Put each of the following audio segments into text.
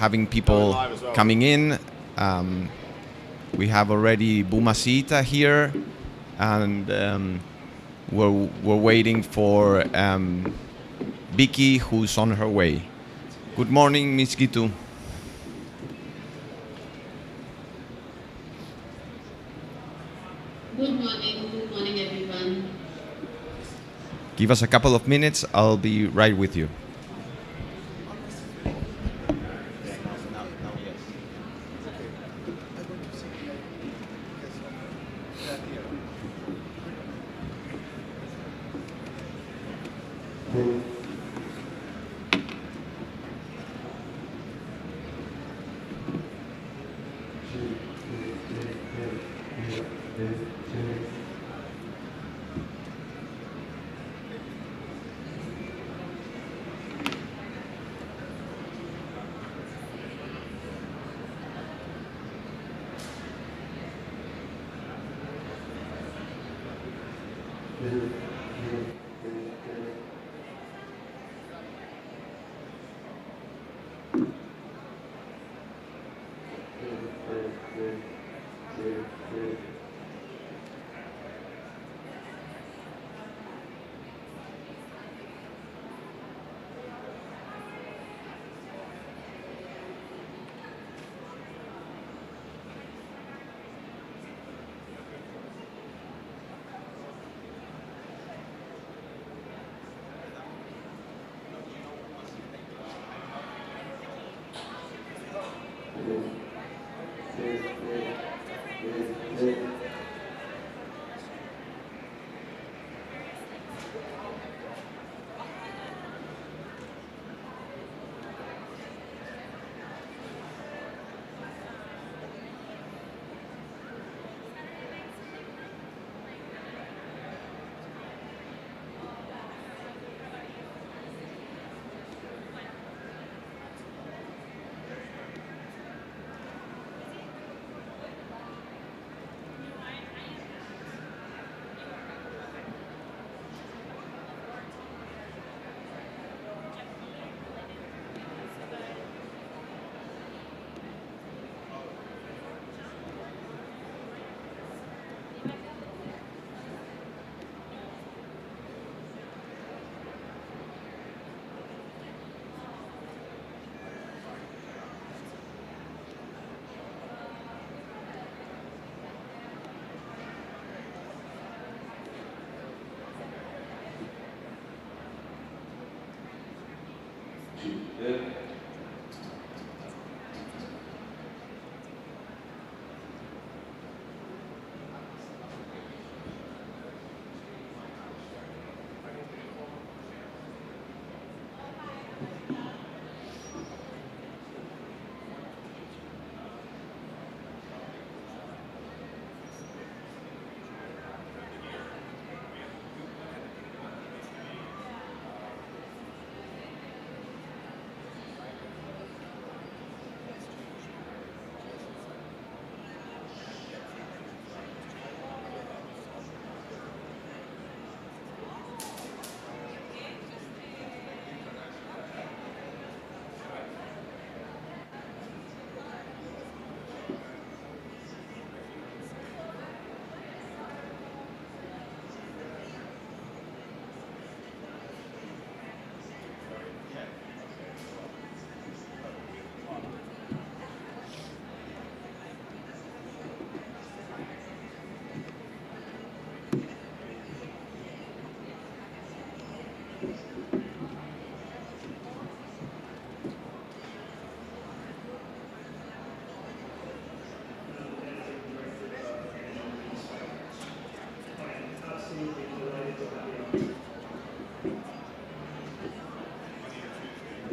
having people coming in. We have already Bumasita here, and we're waiting for Vicky, who's on her way. Good morning, Miss Gitu. Good morning everyone. Give us a couple of minutes, I'll be right with you.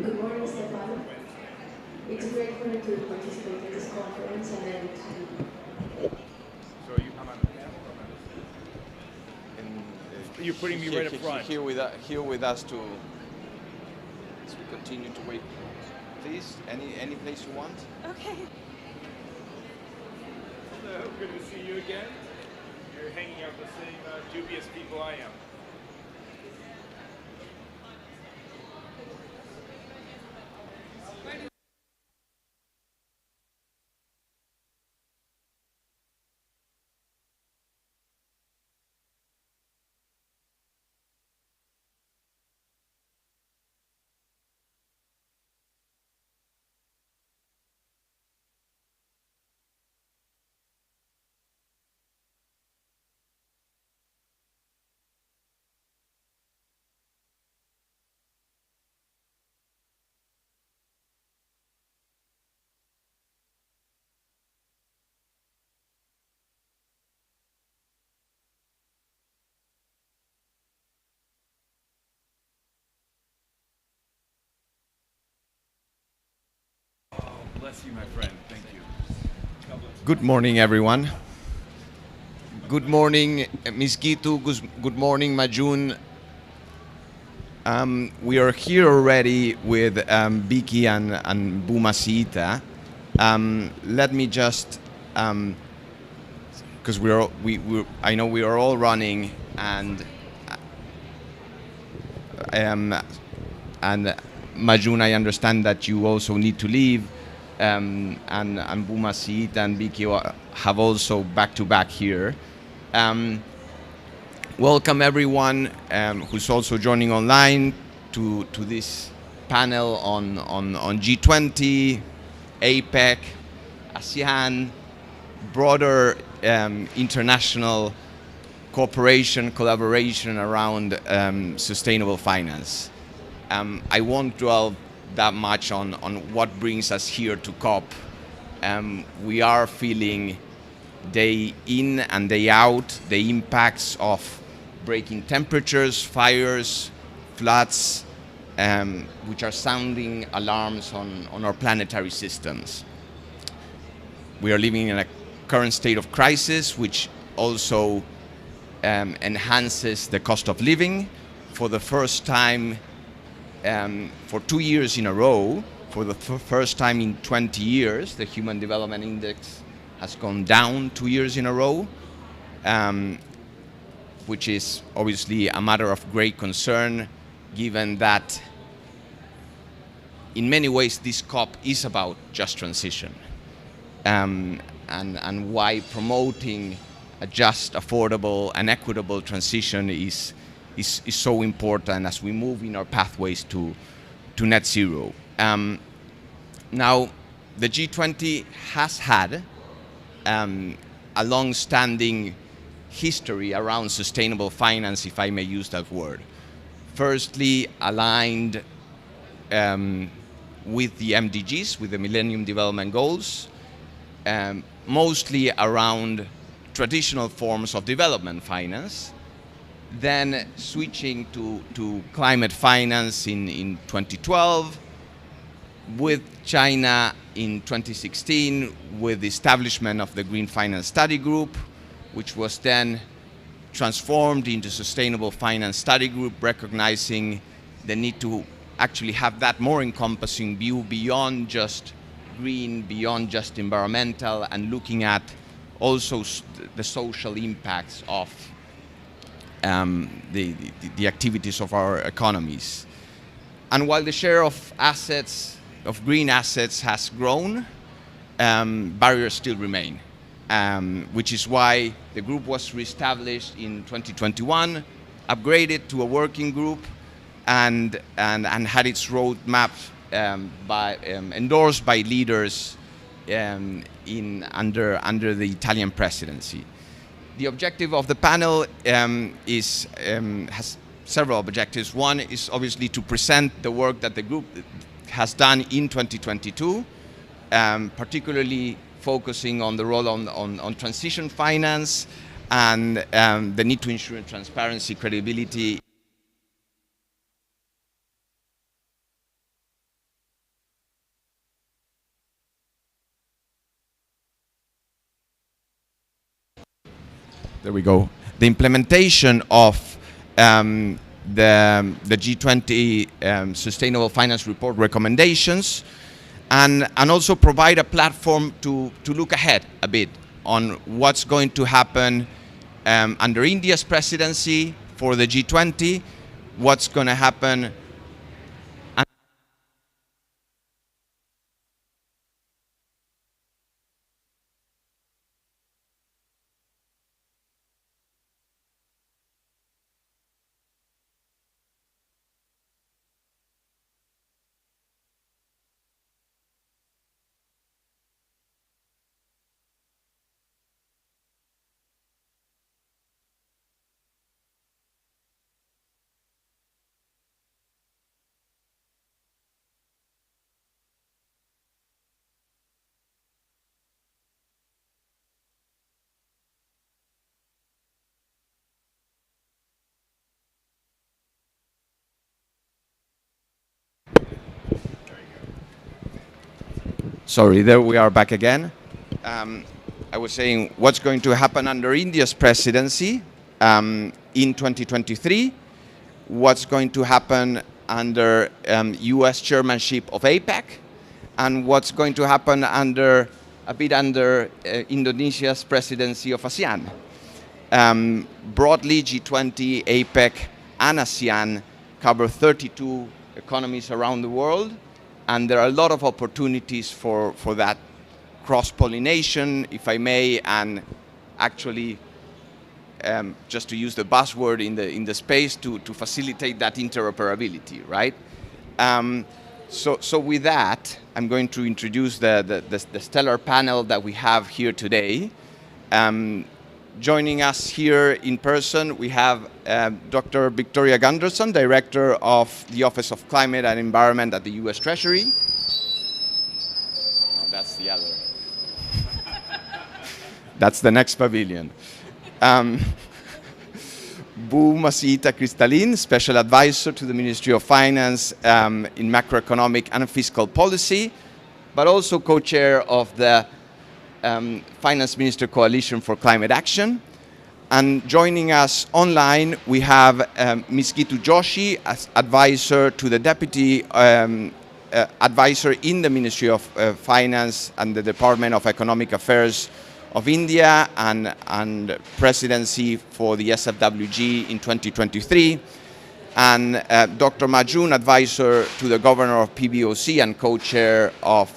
Good morning, Stefano. It's a great honor to participate in this conference and then So you're putting me right up front. Here with us to continue to wait. Please, any place you want. Okay. Hello, good to see you again. You're hanging out with the same dubious people I am. bless you, my friend. Thank you. Good morning, everyone. Good morning, Ms. Gitu. Good morning, Majun. We are here already with Vicky and Buma Sita. Let me just, because I know we are all running, and Majun, I understand that you also need to leave, and Buma Sita and Vicky have also back-to-back here. Welcome everyone who's also joining online to this panel on G20, APEC, ASEAN, broader international cooperation, collaboration around sustainable finance. I won't dwell that much on what brings us here to COP. We are feeling day in and day out the impacts of breaking temperatures, fires, floods, which are sounding alarms on our planetary systems. We are living in a current state of crisis, which also enhances the cost of living. For the first time, for 2 years in a row, for the first time in 20 years, the Human Development Index has gone down 2 years in a row, which is obviously a matter of great concern, given that in many ways this COP is about just transition, and why promoting a just, affordable, and equitable transition is so important as we move in our pathways to net zero. Now, the G20 has had a long-standing history around sustainable finance, if I may use that word. Firstly, aligned with the MDGs, with the Millennium Development Goals, mostly around traditional forms of development finance, then switching to climate finance in 2012, with China in 2016, with the establishment of the Green Finance Study Group, which was then transformed into Sustainable Finance Study Group, recognizing the need to actually have that more encompassing view beyond just green, beyond just environmental, and looking at also the social impacts of the activities of our economies. And while the share of assets, of green assets, has grown, barriers still remain. Which is why the group was reestablished in 2021, upgraded to a working group, and had its roadmap endorsed by leaders under the Italian presidency. The objective of the panel has several objectives. One is obviously to present the work that the group has done in 2022, particularly focusing on the role on transition finance and the need to ensure transparency, credibility. There we go. The implementation of the G20 Sustainable Finance Report recommendations, and also provide a platform to look ahead a bit on what's going to happen under India's presidency for the G20, what's going to happen Sorry, there we are back again. I was saying what's going to happen under India's presidency in 2023, what's going to happen under US chairmanship of APEC, and what's going to happen under Indonesia's presidency of ASEAN. Broadly, G20, APEC, and ASEAN cover 32 economies around the world, and there are a lot of opportunities for that cross-pollination, if I may, and actually, just to use the buzzword in the space, to facilitate that interoperability, right? So with that, I'm going to introduce the stellar panel that we have here today. Joining us here in person, we have Dr. Victoria Gunderson, Director of the Office of Climate and Environment at the US Treasury. Oh, that's the other. That's the next pavilion. Bu Masita Cristalin, Special Advisor to the Ministry of Finance in Macroeconomic and Fiscal Policy, but also co-chair of the Finance Minister Coalition for Climate Action. And joining us online, we have Ms. Gitu Joshi, as advisor to the Deputy Advisor in the Ministry of Finance and the Department of Economic Affairs of India, and presidency for the SFWG in 2023. And Dr. Majun, advisor to the Governor of PBOC and co-chair of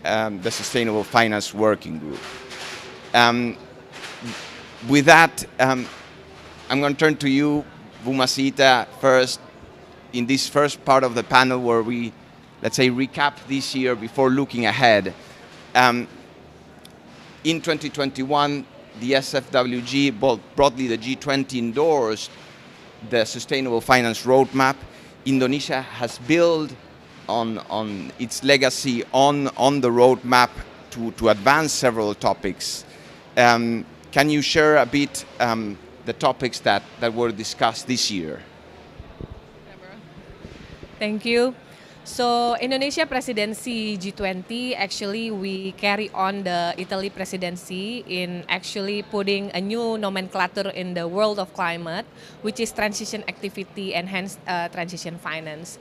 the Sustainable Finance Working Group. With that, I'm going to turn to you, Bu Masita, first, in this first part of the panel where we, let's say, recap this year before looking ahead. In 2021, the SFWG, broadly the G20, endorsed the Sustainable Finance Roadmap. Indonesia has built on its legacy on the roadmap to advance several topics. Can you share a bit the topics that were discussed this year? Thank you. So Indonesia presidency G20, actually we carry on the Italy presidency in actually putting a new nomenclature in the world of climate, which is transition activity and hence transition finance.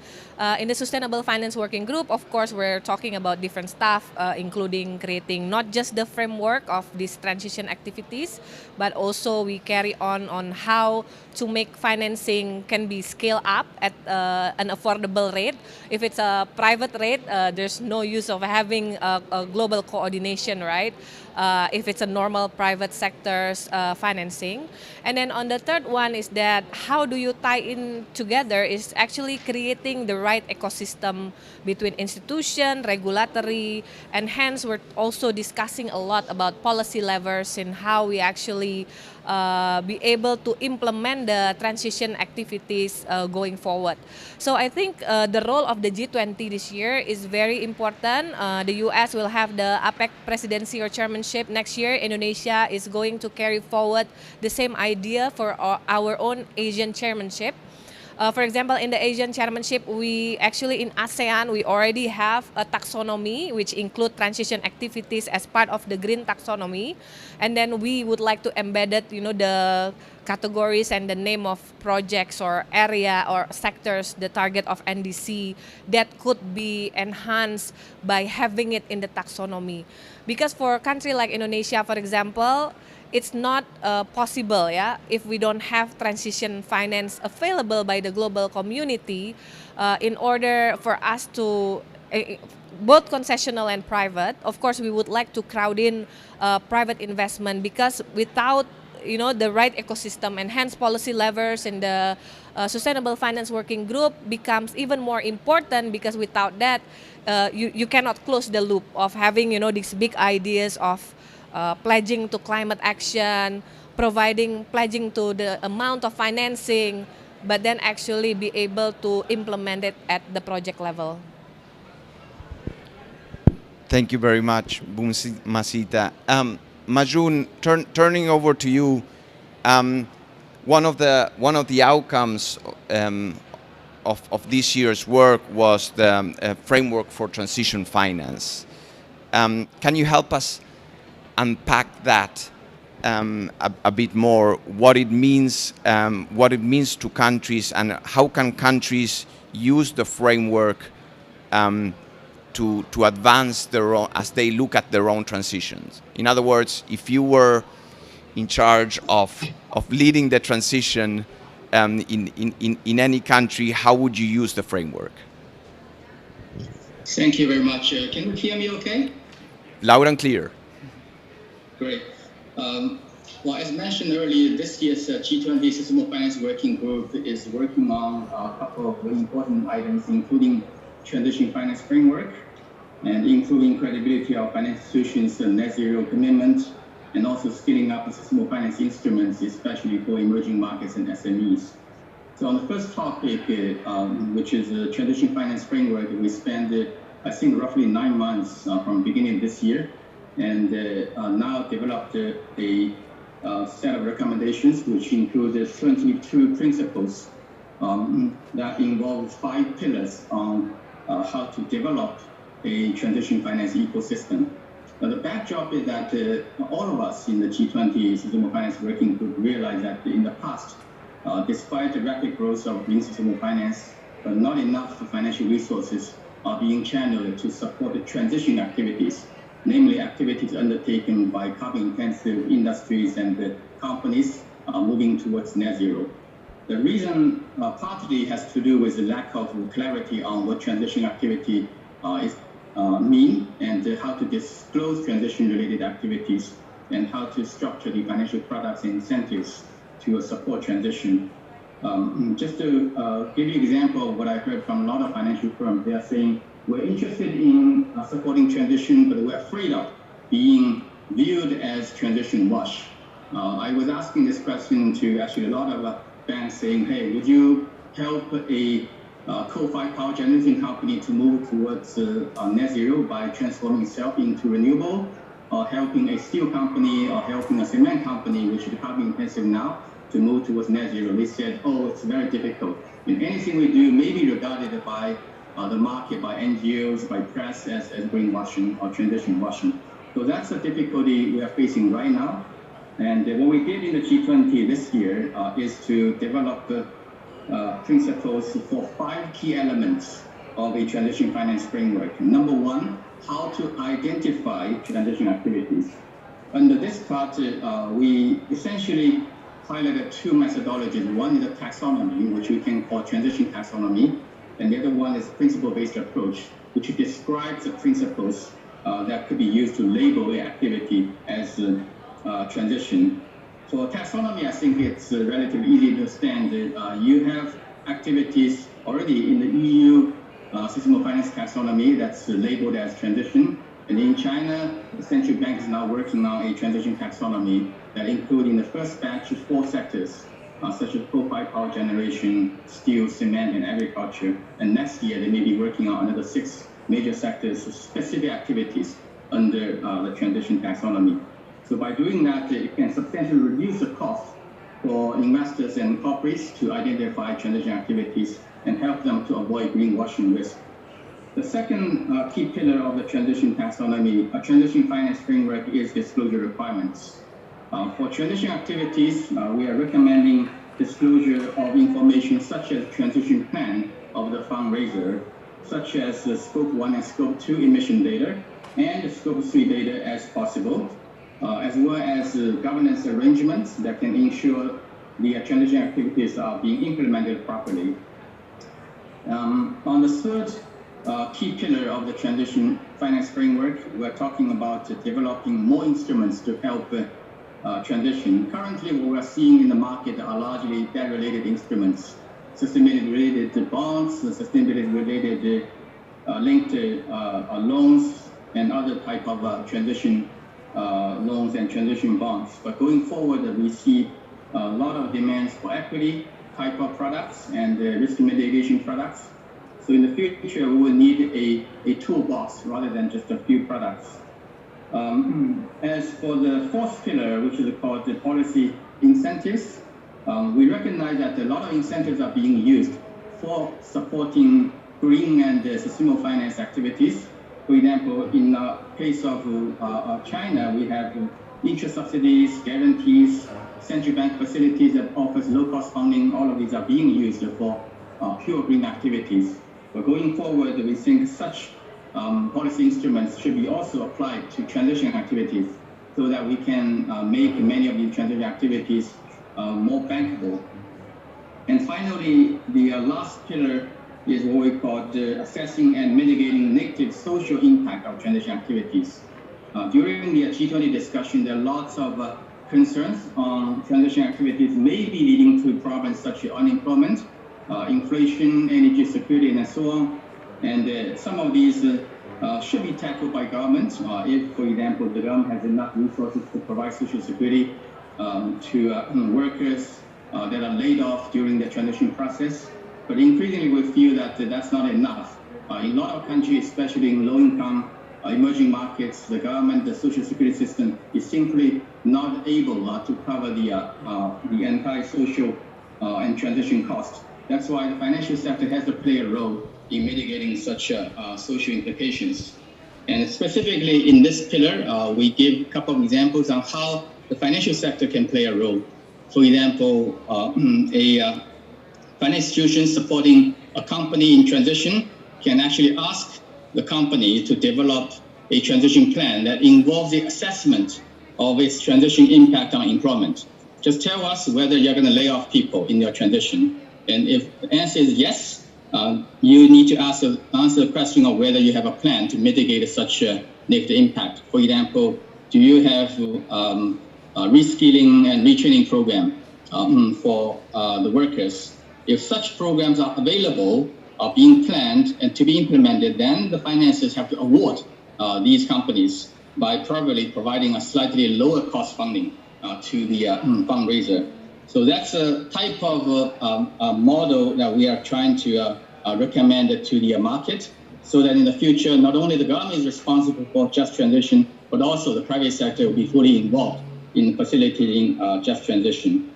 In the Sustainable Finance Working Group, of course, we're talking about different stuff, including creating not just the framework of these transition activities, but also we carry on how to make financing can be scaled up at an affordable rate. If it's a private rate, there's no use of having a global coordination, right? If it's a normal private sector's financing. And then on the third one is that how do you tie in together is actually creating the right ecosystem between institution, regulatory, and hence we're also discussing a lot about policy levers and how we actually be able to implement the transition activities going forward. So I think the role of the G20 this year is very important. The US will have the APEC presidency or chairmanship next year. Indonesia is going to carry forward the same idea for our own Asian chairmanship. For example, in the Asian chairmanship, we actually in ASEAN, we already have a taxonomy which include transition activities as part of the green taxonomy. And then we would like to embed it, the categories and the name of projects or area or sectors, the target of NDC that could be enhanced by having it in the taxonomy. Because for a country like Indonesia, for example, it's not possible, if we don't have transition finance available by the global community in order for us to, both concessional and private, of course we would like to crowd in private investment because without the right ecosystem and hence policy levers in the Sustainable Finance Working Group becomes even more important because without that, you cannot close the loop of having, these big ideas of pledging to climate action, pledging to the amount of financing, but then actually be able to implement it at the project level. Thank you very much, Bu Masita. Majun, turning over to you, one of the outcomes of this year's work was the framework for transition finance. Can you help us unpack that a bit more? What it means to countries, and how can countries use the framework to advance their own, as they look at their own transitions? In other words, if you were in charge of leading the transition in any country, how would you use the framework? Thank you very much. Can you hear me okay? Loud and clear. Great. Well, as mentioned earlier, this year's G20 Sustainable Finance Working Group is working on a couple of very important items, including transition finance framework and improving credibility of financial institutions' net zero commitment, and also scaling up the sustainable finance instruments, especially for emerging markets and SMEs. So on the first topic, which is the transition finance framework, we spent, I think, roughly 9 months from beginning of this year, and now developed a set of recommendations, which include 22 principles that involve 5 pillars on how to develop a transition finance ecosystem. The backdrop is that all of us in the G20 Sustainable Finance Working Group realize that in the past, despite the rapid growth of green sustainable finance, not enough financial resources are being channeled to support the transition activities, namely activities undertaken by carbon-intensive industries and companies moving towards net zero. The reason partly has to do with the lack of clarity on what transition activity mean, and how to disclose transition-related activities, and how to structure the financial products and incentives to support transition. Just to give you an example of what I heard from a lot of financial firms, they are saying, we're interested in supporting transition, but we're afraid of being viewed as transition wash. I was asking this question to actually a lot of banks, saying, hey, would you help a coal-fired power generation company to move towards net zero by transforming itself into renewable, or helping a steel company or helping a cement company, which is carbon intensive now, to move towards net zero? They said, oh, it's very difficult. And anything we do may be regarded by the market, by NGOs, by press as greenwashing or transition washing. So that's the difficulty we are facing right now. And what we did in the G20 this year is to develop the principles for 5 key elements of a transition finance framework. Number 1, how to identify transition activities. Under this part, we essentially highlighted 2 methodologies. One is a taxonomy, which we can call transition taxonomy, and the other one is principle-based approach, which describes the principles that could be used to label the activity as transition. For taxonomy, I think it's relatively easy to understand. You have activities already in the EU Sustainable Finance Taxonomy that's labeled as transition. And in China, the central bank is now working on a transition taxonomy that includes in the first batch 4 sectors, such as coal-fired power generation, steel, cement, and agriculture. And next year, they may be working on another 6 major sectors, specific activities under the transition taxonomy. So by doing that, it can substantially reduce the cost for investors and corporates to identify transition activities and help them to avoid greenwashing risk. The second key pillar of the transition taxonomy, a transition finance framework, is disclosure requirements. For transition activities, we are recommending disclosure of information such as transition plan of the fundraiser, such as the Scope 1 and Scope 2 emission data, and the Scope 3 data as possible, as well as governance arrangements that can ensure the transition activities are being implemented properly. On the third key pillar of the transition finance framework, we're talking about developing more instruments to help transition. Currently, what we're seeing in the market are largely debt-related instruments, sustainability-related bonds, sustainability-related linked loans, and other type of transition loans and transition bonds. But going forward, we see a lot of demands for equity type of products and risk mitigation products. So in the future, we will need a toolbox rather than just a few products. As for the fourth pillar, which is called the policy incentives, we recognize that a lot of incentives are being used for supporting green and sustainable finance activities, For example, in the case of China, we have interest subsidies, guarantees, central bank facilities that offers low-cost funding. All of these are being used for pure green activities. But going forward, we think such policy instruments should be also applied to transition activities so that we can make many of these transition activities more bankable. And finally, the last pillar is what we call assessing and mitigating negative social impact of transition activities. During the G20 discussion, there are lots of concerns on transition activities may be leading to problems such as unemployment, inflation, energy security, and so on. And some of these should be tackled by governments if, for example, the government has enough resources to provide social security to workers that are laid off during the transition process. But increasingly, we feel that that's not enough. In a lot of countries, especially in low-income emerging markets, the government, the social security system is simply not able to cover the entire social and transition costs. That's why the financial sector has to play a role in mitigating such social implications. And specifically in this pillar, we give a couple of examples on how the financial sector can play a role. For example, a financial institution supporting a company in transition can actually ask the company to develop a transition plan that involves the assessment of its transition impact on employment. Just tell us whether you're going to lay off people in your transition. And if the answer is yes, you need to answer the question of whether you have a plan to mitigate such a negative impact. For example, do you have a reskilling and retraining program for the workers? If such programs are available, are being planned and to be implemented, then the financiers have to award these companies by probably providing a slightly lower cost funding to the fundraiser. So that's a type of model that we are trying to recommend to the market so that in the future, not only the government is responsible for just transition, but also the private sector will be fully involved in facilitating just transition.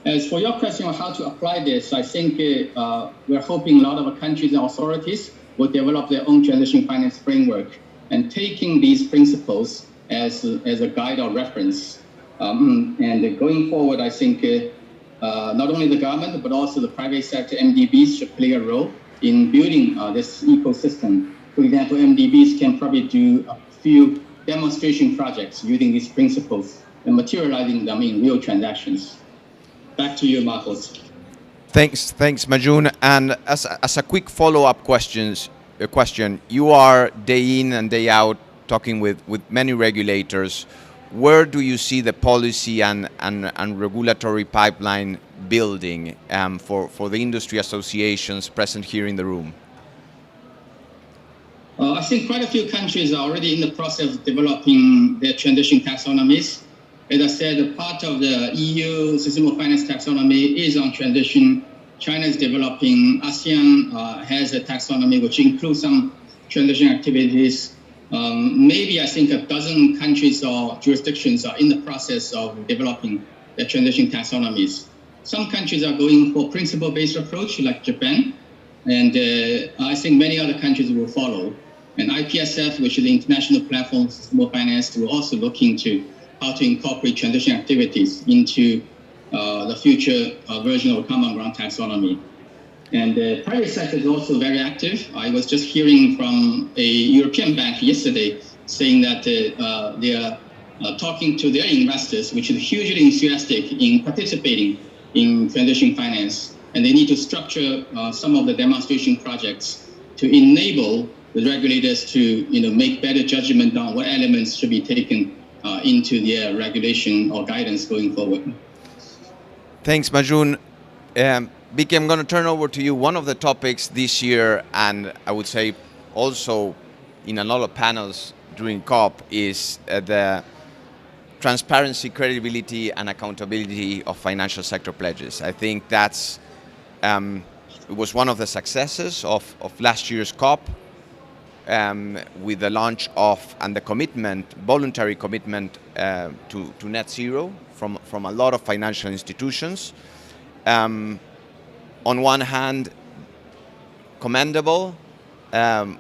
As for your question on how to apply this, I think we're hoping a lot of countries and authorities will develop their own transition finance framework and taking these principles as a guide or reference. And going forward, I think not only the government, but also the private sector MDBs should play a role in building this ecosystem. For example, MDBs can probably do a few demonstration projects using these principles and materializing them in real transactions. Back to you, Marcos. Thanks, Majun. And as a quick follow-up question, you are day in and day out talking with many regulators. Where do you see the policy and regulatory pipeline building for the industry associations present here in the room? I think quite a few countries are already in the process of developing their transition taxonomies. As I said, part of the EU Sustainable Finance Taxonomy is on transition. China is developing. ASEAN has a taxonomy which includes some transition activities. Maybe I think a dozen countries or jurisdictions are in the process of developing their transition taxonomies. Some countries are going for principle-based approach like Japan, and I think many other countries will follow. And IPSF, which is the International Platform for Sustainable Finance, will also look into how to incorporate transition activities into the future version of a common ground taxonomy. And the private sector is also very active. I was just hearing from a European bank yesterday saying that they are talking to their investors, which is hugely enthusiastic in participating in transition finance. And they need to structure some of the demonstration projects to enable the regulators to make better judgment on what elements should be taken into their regulation or guidance going forward. Thanks, Majun. Vicky, I'm going to turn over to you. One of the topics this year, and I would say also in a lot of panels during COP, is the transparency, credibility, and accountability of financial sector pledges. I think that's it was one of the successes of last year's COP. With the launch of and the commitment, voluntary commitment to net zero from a lot of financial institutions. On one hand, commendable. On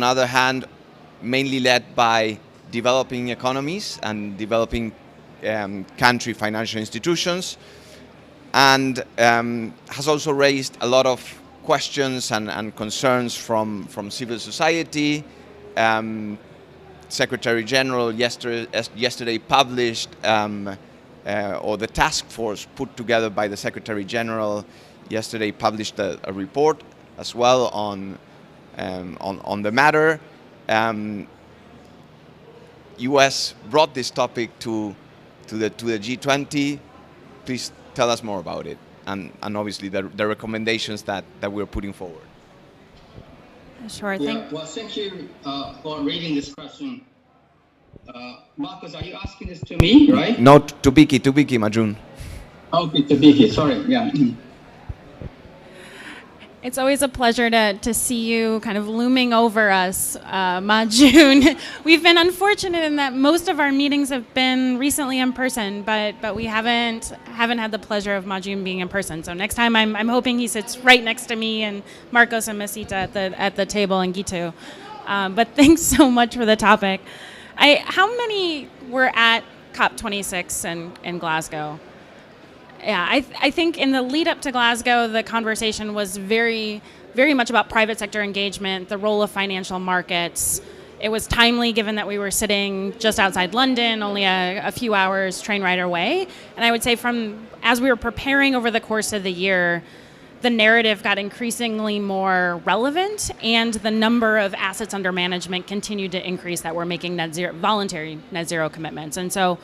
other hand, mainly led by developing economies and developing country financial institutions, and has also raised a lot of questions and concerns from civil society. Secretary General yesterday published, or the task force put together by the Secretary General yesterday published a report as well on the matter. U.S. brought this topic to the G20. Please tell us more about it, and obviously the recommendations that we're putting forward. Sure. Well, thank you for reading this question. Marcus, are you asking this to me, right? No, to Vicky, Majun. Okay, to Vicky, sorry, yeah. It's always a pleasure to see you kind of looming over us, Majun. We've been unfortunate in that most of our meetings have been recently in person, but we haven't had the pleasure of Majun being in person. So next time I'm hoping he sits right next to me and Marcos and Masita at the table in Gitu. But thanks so much for the topic. How many were at COP26 in Glasgow? Yeah, I think in the lead up to Glasgow, the conversation was very, very much about private sector engagement, the role of financial markets. It was timely given that we were sitting just outside London, only a few hours train ride away. And I would say as we were preparing over the course of the year, the narrative got increasingly more relevant, and the number of assets under management continued to increase that were making voluntary net zero commitments. And so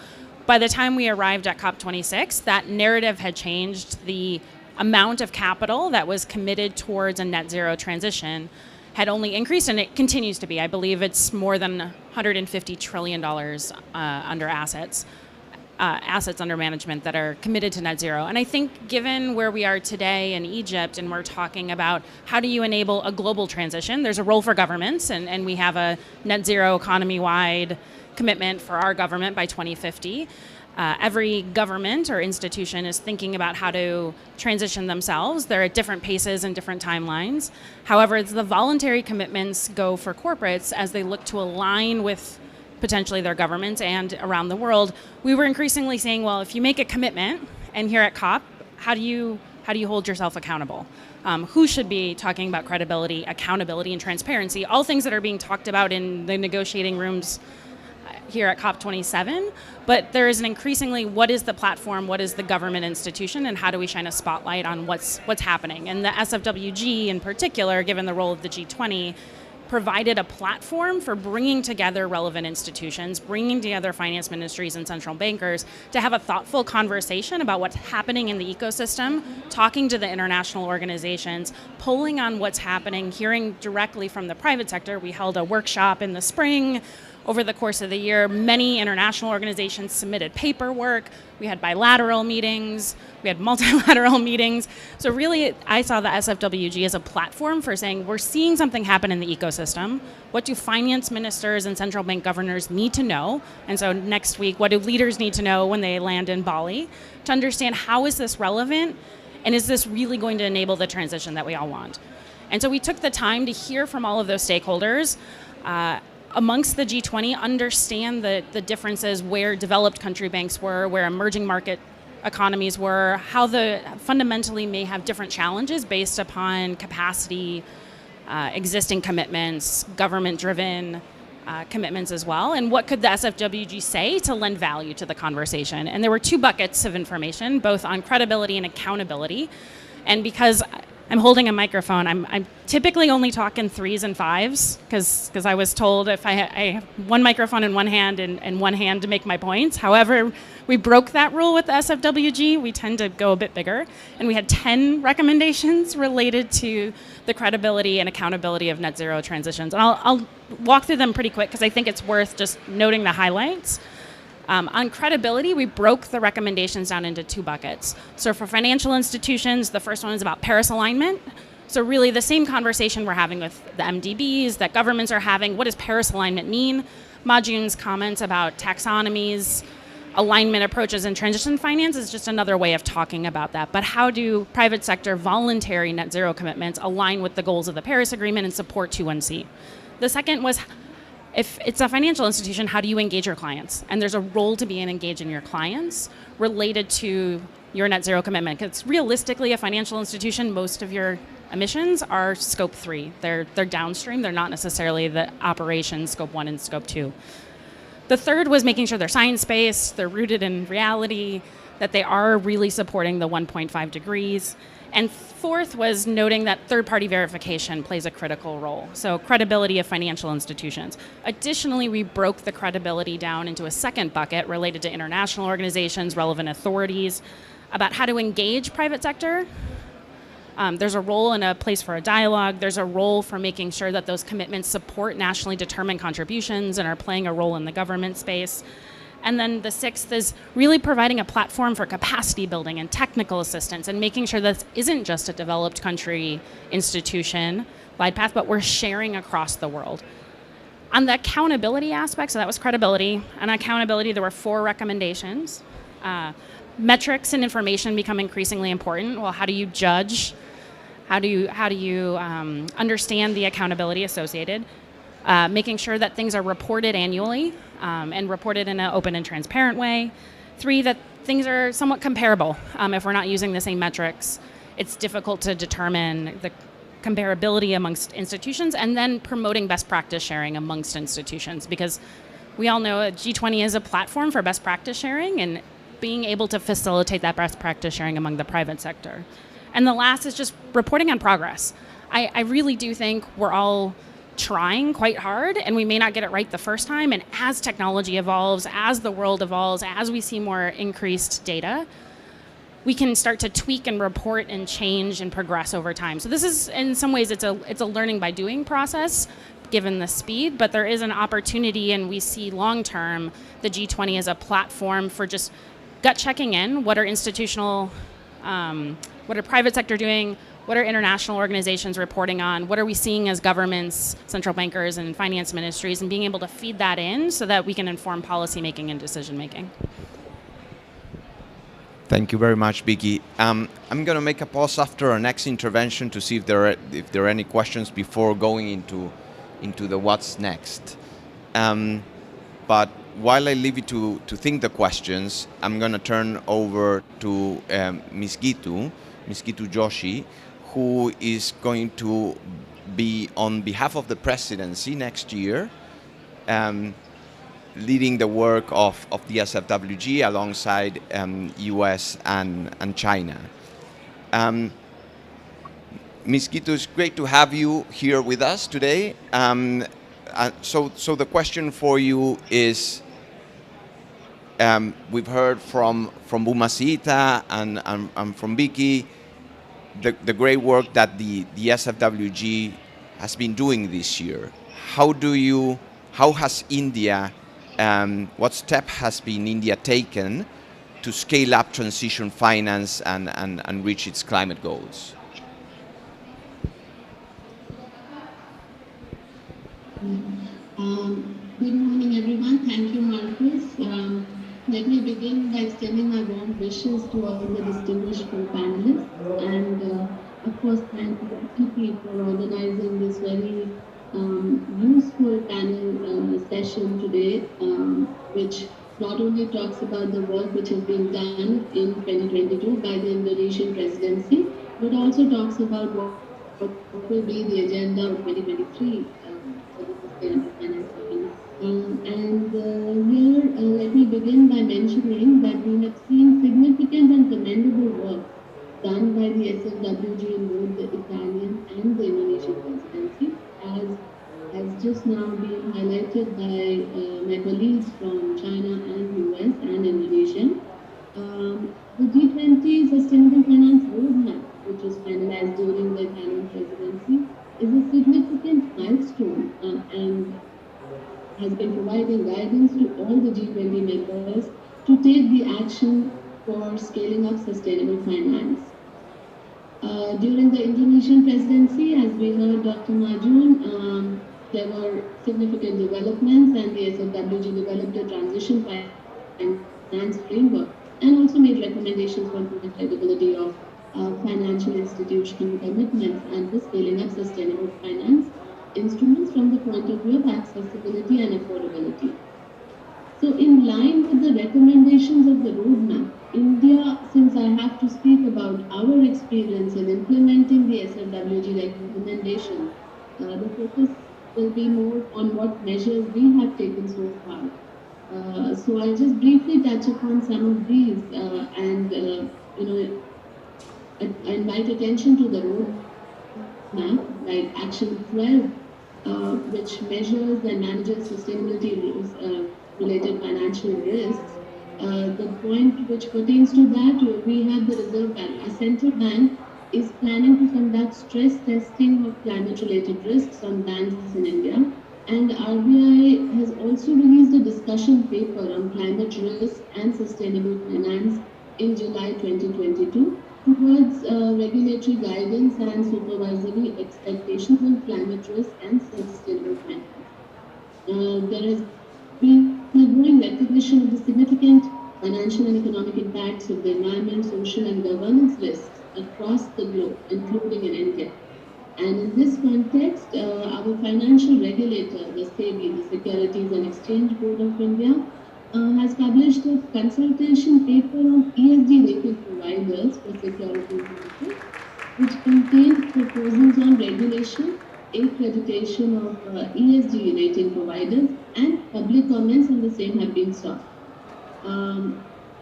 by the time we arrived at COP26, that narrative had changed. The amount of capital that was committed towards a net zero transition had only increased, and it continues to be. I believe it's more than $150 trillion under assets under management that are committed to net zero. And I think given where we are today in Egypt, and we're talking about how do you enable a global transition, there's a role for governments, and we have a net zero economy-wide commitment for our government by 2050. Every government or institution is thinking about how to transition themselves. They're at different paces and different timelines. However, the voluntary commitments go for corporates as they look to align with potentially their governments and around the world. We were increasingly saying, well, if you make a commitment, and here at COP, how do you hold yourself accountable? Who should be talking about credibility, accountability, and transparency? All things that are being talked about in the negotiating rooms here at COP27, but there is an increasingly, what is the platform, what is the government institution, and how do we shine a spotlight on what's happening? And the SFWG in particular, given the role of the G20, provided a platform for bringing together relevant institutions, bringing together finance ministries and central bankers to have a thoughtful conversation about what's happening in the ecosystem, talking to the international organizations, pulling on what's happening, hearing directly from the private sector. We held a workshop in the spring. Over the course of the year, many international organizations submitted paperwork. We had bilateral meetings. We had multilateral meetings. So really, I saw the SFWG as a platform for saying, we're seeing something happen in the ecosystem. What do finance ministers and central bank governors need to know? And so next week, what do leaders need to know when they land in Bali to understand how is this relevant? And is this really going to enable the transition that we all want? And so we took the time to hear from all of those stakeholders, amongst the G20, understand the differences where developed country banks were, where emerging market economies were, how the fundamentally may have different challenges based upon capacity, existing commitments, government-driven commitments as well, and what could the SFWG say to lend value to the conversation. And there were two buckets of information, both on credibility and accountability. And because I'm holding a microphone, I'm typically only talking 3s and 5s because I was told if I have one microphone in one hand and one hand to make my points. However, we broke that rule with the SFWG. We tend to go a bit bigger. And we had 10 recommendations related to the credibility and accountability of net zero transitions. And I'll walk through them pretty quick because I think it's worth just noting the highlights. On credibility, we broke the recommendations down into two buckets. So for financial institutions, the first one is about Paris alignment. So really the same conversation we're having with the MDBs that governments are having. What does Paris alignment mean? Majun's comments about taxonomies, alignment approaches, and transition finance is just another way of talking about that. But how do private sector voluntary net zero commitments align with the goals of the Paris Agreement and support 21C? The second was if it's a financial institution, how do you engage your clients? And there's a role to be in engaging your clients related to your net zero commitment. Because realistically, a financial institution, most of your emissions are scope 3. They're downstream. They're not necessarily the operations, scope 1 and scope 2. The third was making sure they're science-based, they're rooted in reality, that they are really supporting the 1.5 degrees. And fourth was noting that third-party verification plays a critical role, so credibility of financial institutions. Additionally, we broke the credibility down into a second bucket related to international organizations, relevant authorities, about how to engage private sector. There's a role and a place for a dialogue. There's a role for making sure that those commitments support nationally determined contributions and are playing a role in the government space. And then the sixth is really providing a platform for capacity building and technical assistance and making sure that this isn't just a developed country institution, glide path, but we're sharing across the world. On the accountability aspect, so that was credibility. On accountability, there were 4 recommendations. Metrics and information become increasingly important. Well, how do you judge? How do you understand the accountability associated? Making sure that things are reported annually and reported in an open and transparent way. 3, that things are somewhat comparable. If we're not using the same metrics, it's difficult to determine the comparability amongst institutions, and then promoting best practice sharing amongst institutions, because we all know G20 is a platform for best practice sharing and being able to facilitate that best practice sharing among the private sector. And the last is just reporting on progress. I really do think we're all trying quite hard, and we may not get it right the first time. And as technology evolves, as the world evolves, as we see more increased data, we can start to tweak and report and change and progress over time. So this is, in some ways, it's a learning by doing process, given the speed, but there is an opportunity, and we see long-term the G20 as a platform for just gut checking in. What are institutional, what are private sector doing? What are international organizations reporting on? What are we seeing as governments, central bankers, and finance ministries, and being able to feed that in so that we can inform policy making and decision making. Thank you very much, Vicky. I'm going to make a pause after our next intervention to see if there are any questions before going into the what's next. But while I leave you to think the questions, I'm going to turn over to Ms. Gitu Joshi, who is going to be on behalf of the presidency next year, leading the work of the SFWG alongside US and China. Ms. Gitu, it's great to have you here with us today. So the question for you is, we've heard from Bumasita and from Vicky, the great work that the SFWG has been doing this year. How has India, what step has been India taken to scale up transition finance and reach its climate goals? Good morning, everyone. Thank you, Marcus. Let me begin by extending my warm wishes to all the distinguished panelists, and of course, thank UNDP for organizing this very useful panel session today, which not only talks about the work which has been done in 2022 by the Indonesian presidency, but also talks about what will be the agenda of 2023 for the sustainable finance document. Here, let me begin by mentioning that we have seen significant and commendable work done by the SFWG in both the Italian and the Indonesian presidency, as just now been highlighted by my colleagues from China and US and Indonesia. The G20 Sustainable Finance Roadmap, which was finalized during the Italian presidency, is a significant milestone and has been providing guidance to all the G20 members to take the action for scaling up sustainable finance. During the Indonesian presidency, as we heard Dr. Majun, there were significant developments, and the SFWG developed a transition finance framework and also made recommendations for the credibility of financial institutional commitments and the scaling up sustainable finance. instruments from the point of view of accessibility and affordability. So in line with the recommendations of the roadmap, India, since I have to speak about our experience in implementing the SFWG recommendations, the focus will be more on what measures we have taken so far. So I'll just briefly touch upon some of these and I invite attention to the roadmap, like Action 12, which measures and manages sustainability related financial risks. The point which pertains to that, we have the Reserve Bank. A central bank is planning to conduct stress testing of climate-related risks on banks in India. And RBI has also released a discussion paper on climate risk and sustainable finance in July 2022 towards regulatory guidance and supervisory expectations on climate risk and sustainable finance. There has been a growing recognition of the significant financial and economic impacts of the environment, social and governance risks across the globe, including in India. And in this context, our financial regulator, the SEBI, the Securities and Exchange Board of India, has published a consultation paper on ESG rating providers for securities markets, which contains proposals on regulation, accreditation of ESG rating providers, and public comments on the same have been sought.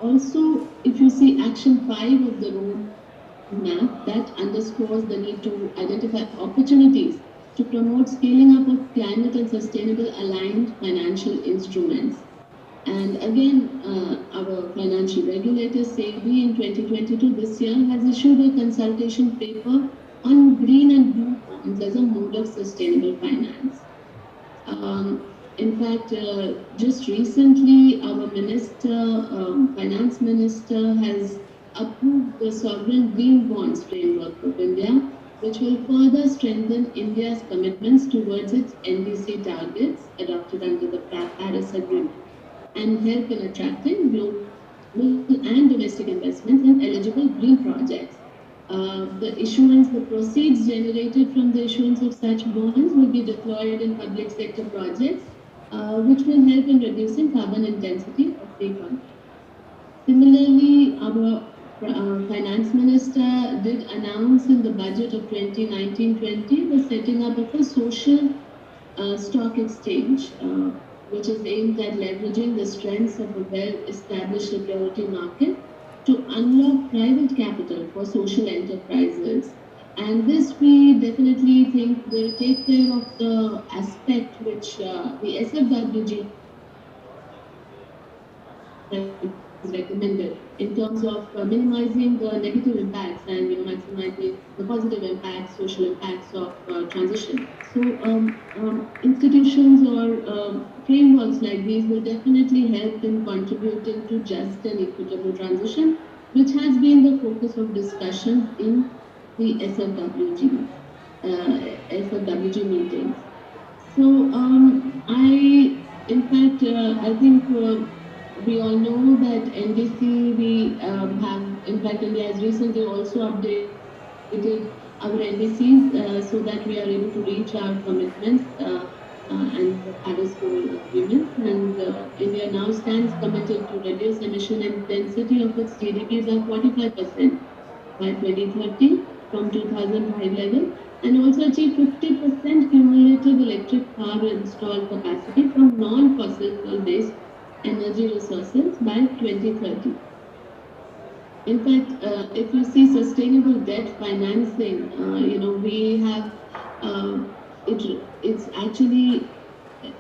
Also, if you see Action 5 of the roadmap, that underscores the need to identify opportunities to promote scaling up of climate and sustainable aligned financial instruments. And again, our financial regulator, SEBI, in 2022, this year, has issued a consultation paper on green and blue bonds as a mode of sustainable finance. In fact, just recently, our minister, finance minister, has approved the sovereign green bonds framework of India, which will further strengthen India's commitments towards its NDC targets adopted under the Paris Agreement, and help in attracting global and domestic investments in eligible green projects. The proceeds generated from the issuance of such bonds will be deployed in public sector projects, which will help in reducing carbon intensity of the economy. Similarly, our finance minister did announce in the budget of 2019-20 the setting up of a social stock exchange, which is aimed at leveraging the strengths of a well-established security market to unlock private capital for social enterprises. And this we definitely think will take care of the aspect which the SFWG has recommended in terms of minimizing the negative impacts and maximizing the positive impacts, social impacts of transition. So institutions or frameworks like these will definitely help in contributing to just and equitable transition, which has been the focus of discussion in the SFWG meetings. So I think we all know that NDC, we have, in fact, India has recently also updated our NDCs so that we are able to reach our commitments and the Paris Agreement. And India now stands committed to reduce emission intensity of its GDP by 45% by 2030 from 2005 level, and also achieve 50% cumulative electric power installed capacity from non-fossil fuel-based energy resources by 2030. In fact, if you see sustainable debt financing, we have, it's actually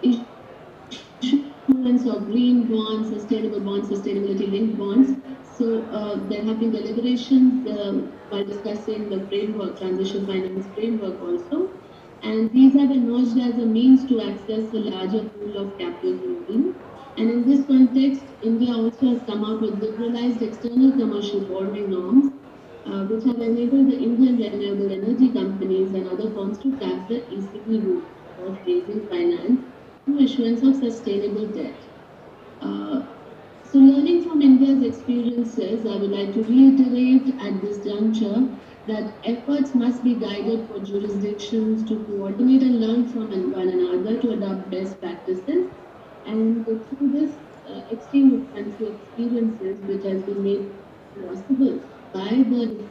issuance of green bonds, sustainable bonds, sustainability-linked bonds. So there have been deliberations by discussing the framework, transition finance framework also. And these have emerged as a means to access a larger pool of capital globally. And in this context, India also has come out with liberalized external commercial borrowing norms, which have enabled the Indian renewable energy companies and other firms to tap the ECB route of raising finance through issuance of sustainable debt. So learning from India's experiences, I would like to reiterate at this juncture that efforts must be guided for jurisdictions to coordinate and learn from one another to adopt best practices. And through this exchange of country experiences, which has been made possible by the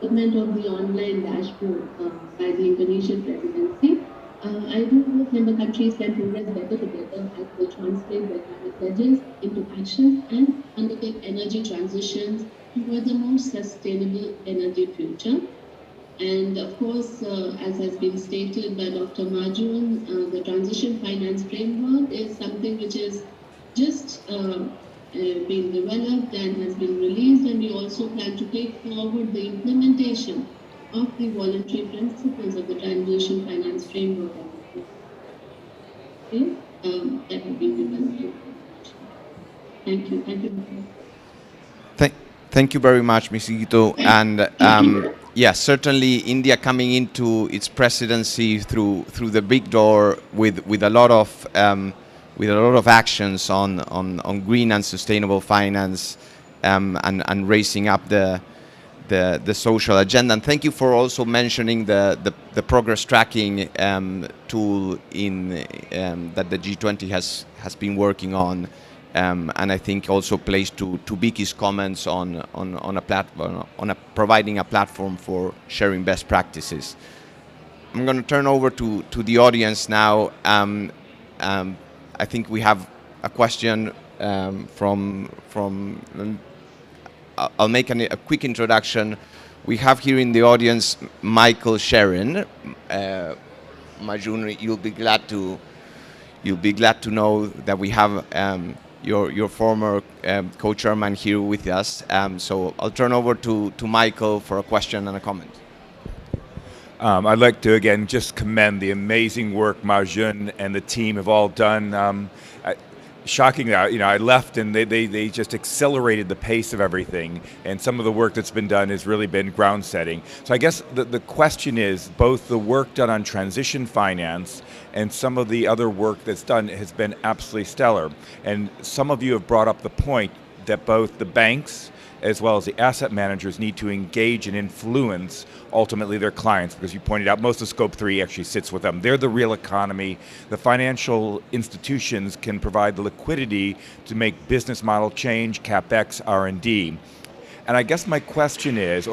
development of the online dashboard by the Indonesian presidency, I do hope member countries can progress better together as they translate their climate pledges into actions and undertake energy transitions towards a more sustainable energy future. And of course, as has been stated by Dr. Majun, the transition finance framework is something which is just been developed and has been released, and we also plan to take forward the implementation of the voluntary principles of the transition finance framework. Okay, that would be the Thank you. Thank you. Thank you very much, Ms. Ito. And yes, certainly India coming into its presidency through the big door with a lot of actions on green and sustainable finance and raising up the social agenda. And thank you for also mentioning the progress tracking tool that the G20 has been working on. And I think also plays to Vicky's comments on a platform, providing a platform for sharing best practices. I'm going to turn over to the audience now. I think we have a question from. I'll make a quick introduction. We have here in the audience Michael Sharon. Majun, you'll be glad to know that we have your former co-chairman here with us. So I'll turn over to Michael for a question and a comment. I'd like to again just commend the amazing work Majun and the team have all done. Shocking, I left and they just accelerated the pace of everything, and some of the work that's been done has really been ground setting. So I guess the question is, both the work done on transition finance and some of the other work that's done has been absolutely stellar. And some of you have brought up the point that both the banks as well as the asset managers need to engage and influence ultimately their clients, because you pointed out most of Scope 3 actually sits with them. They're the real economy. The financial institutions can provide the liquidity to make business model change, CapEx, R&D. And I guess my question is,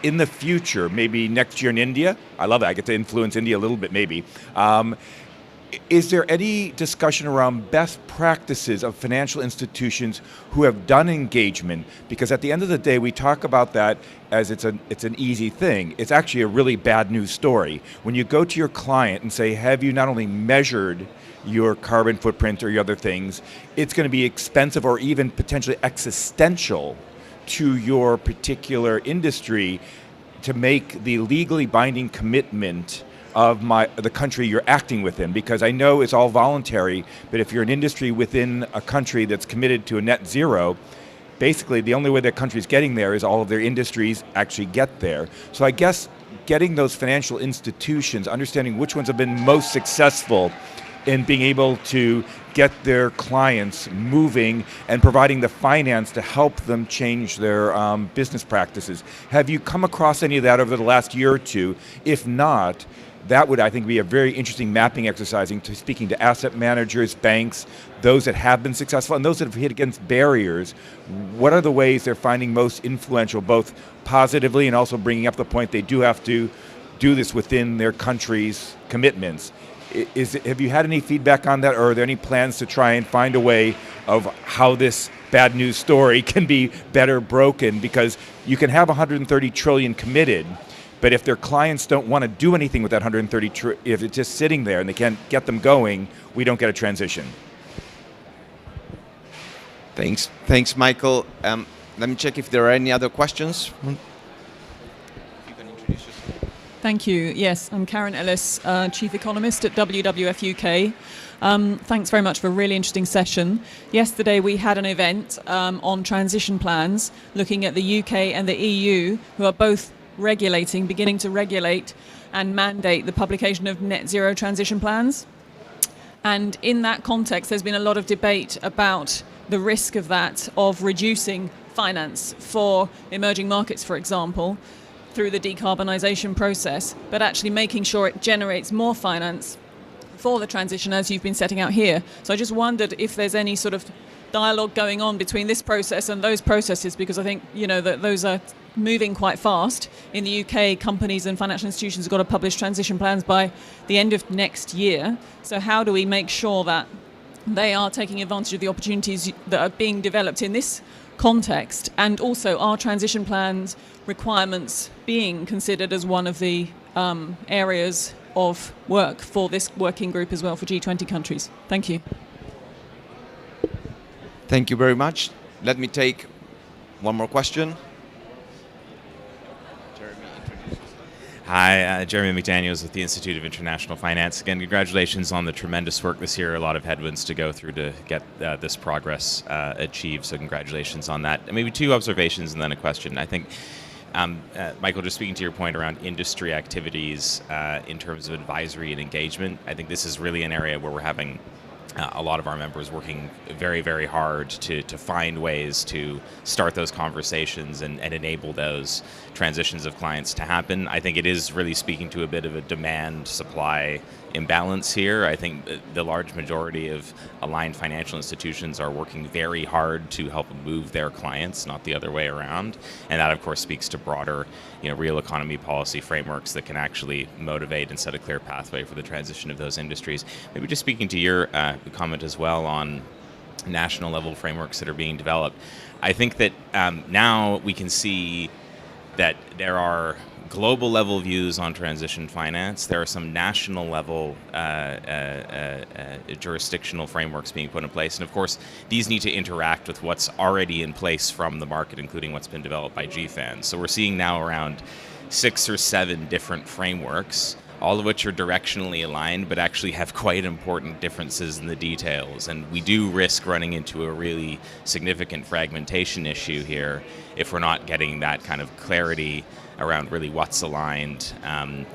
in the future, maybe next year in India, I love that, I get to influence India a little bit maybe, is there any discussion around best practices of financial institutions who have done engagement? Because at the end of the day, we talk about that as it's an easy thing. It's actually a really bad news story. When you go to your client and say, have you not only measured your carbon footprint or your other things, it's going to be expensive or even potentially existential to your particular industry to make the legally binding commitment of the country you're acting within, because I know it's all voluntary, but if you're an industry within a country that's committed to a net zero, basically the only way that country's getting there is all of their industries actually get there. So I guess getting those financial institutions, understanding which ones have been most successful in being able to get their clients moving and providing the finance to help them change their business practices. Have you come across any of that over the last year or two? If not, that would, I think, be a very interesting mapping exercise to speaking to asset managers, banks, those that have been successful and those that have hit against barriers. What are the ways they're finding most influential, both positively and also bringing up the point they do have to do this within their country's commitments? Have you had any feedback on that, or are there any plans to try and find a way of how this bad news story can be better broken? Because you can have 130 trillion committed, but if their clients don't want to do anything with that 130 trillion, if it's just sitting there and they can't get them going, we don't get a transition. Thanks, Michael. Let me check if there are any other questions. You can introduce yourself. Thank you. Yes, I'm Karen Ellis, Chief Economist at WWF UK. Thanks very much for a really interesting session. Yesterday we had an event on transition plans, looking at the UK and the EU, who are both beginning to regulate and mandate the publication of net zero transition plans. And in that context, there's been a lot of debate about the risk of that, of reducing finance for emerging markets, for example, through the decarbonisation process, but actually making sure it generates more finance for the transition as you've been setting out here. So I just wondered if there's any sort of dialogue going on between this process and those processes, because I think, you know, that those are moving quite fast. In the UK, companies and financial institutions have got to publish transition plans by the end of next year. So how do we make sure that they are taking advantage of the opportunities that are being developed in this context, and also are transition plans requirements being considered as one of the areas of work for this working group as well for G20 countries? Thank you. Thank you very much. Let me take one more question. Hi, Jeremy McDaniels with the Institute of International Finance. Again, congratulations on the tremendous work this year. A lot of headwinds to go through to get this progress achieved, so congratulations on that. Maybe two observations and then a question. I think, Michael, just speaking to your point around industry activities in terms of advisory and engagement, I think this is really an area where we're having a lot of our members working very, very hard to find ways to start those conversations and enable those transitions of clients to happen. I think it is really speaking to a bit of a demand-supply imbalance here. I think the large majority of aligned financial institutions are working very hard to help move their clients, not the other way around. And that, of course, speaks to broader, real economy policy frameworks that can actually motivate and set a clear pathway for the transition of those industries. Maybe just speaking to your comment as well on national level frameworks that are being developed. I think that now we can see that there are global level views on transition finance. There are some national level jurisdictional frameworks being put in place. And of course, these need to interact with what's already in place from the market, including what's been developed by GFAN. So we're seeing now around 6 or 7 different frameworks, all of which are directionally aligned, but actually have quite important differences in the details. And we do risk running into a really significant fragmentation issue here if we're not getting that kind of clarity around really what's aligned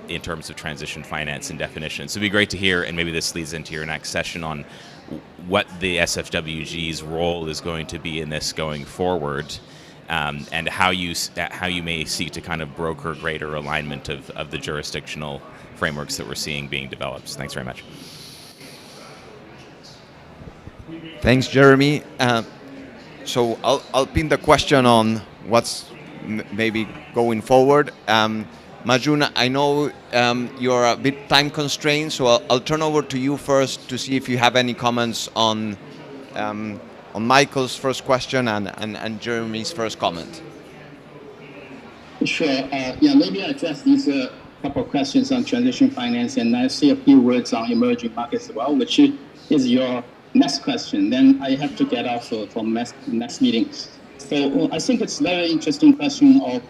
in terms of transition finance and definition. So it'd be great to hear, and maybe this leads into your next session, on what the SFWG's role is going to be in this going forward, and how you may seek to kind of broker greater alignment of the jurisdictional frameworks that we're seeing being developed. So thanks very much. Thanks, Jeremy. So I'll pin the question on what's maybe going forward. Majun, I know you're a bit time constrained, so I'll turn over to you first to see if you have any comments on Michael's first question and Jeremy's first comment. Sure. Maybe I address these couple of questions on transition finance, and I say a few words on emerging markets as well, which is your next question. Then I have to get off for next meeting. So I think it's a very interesting question of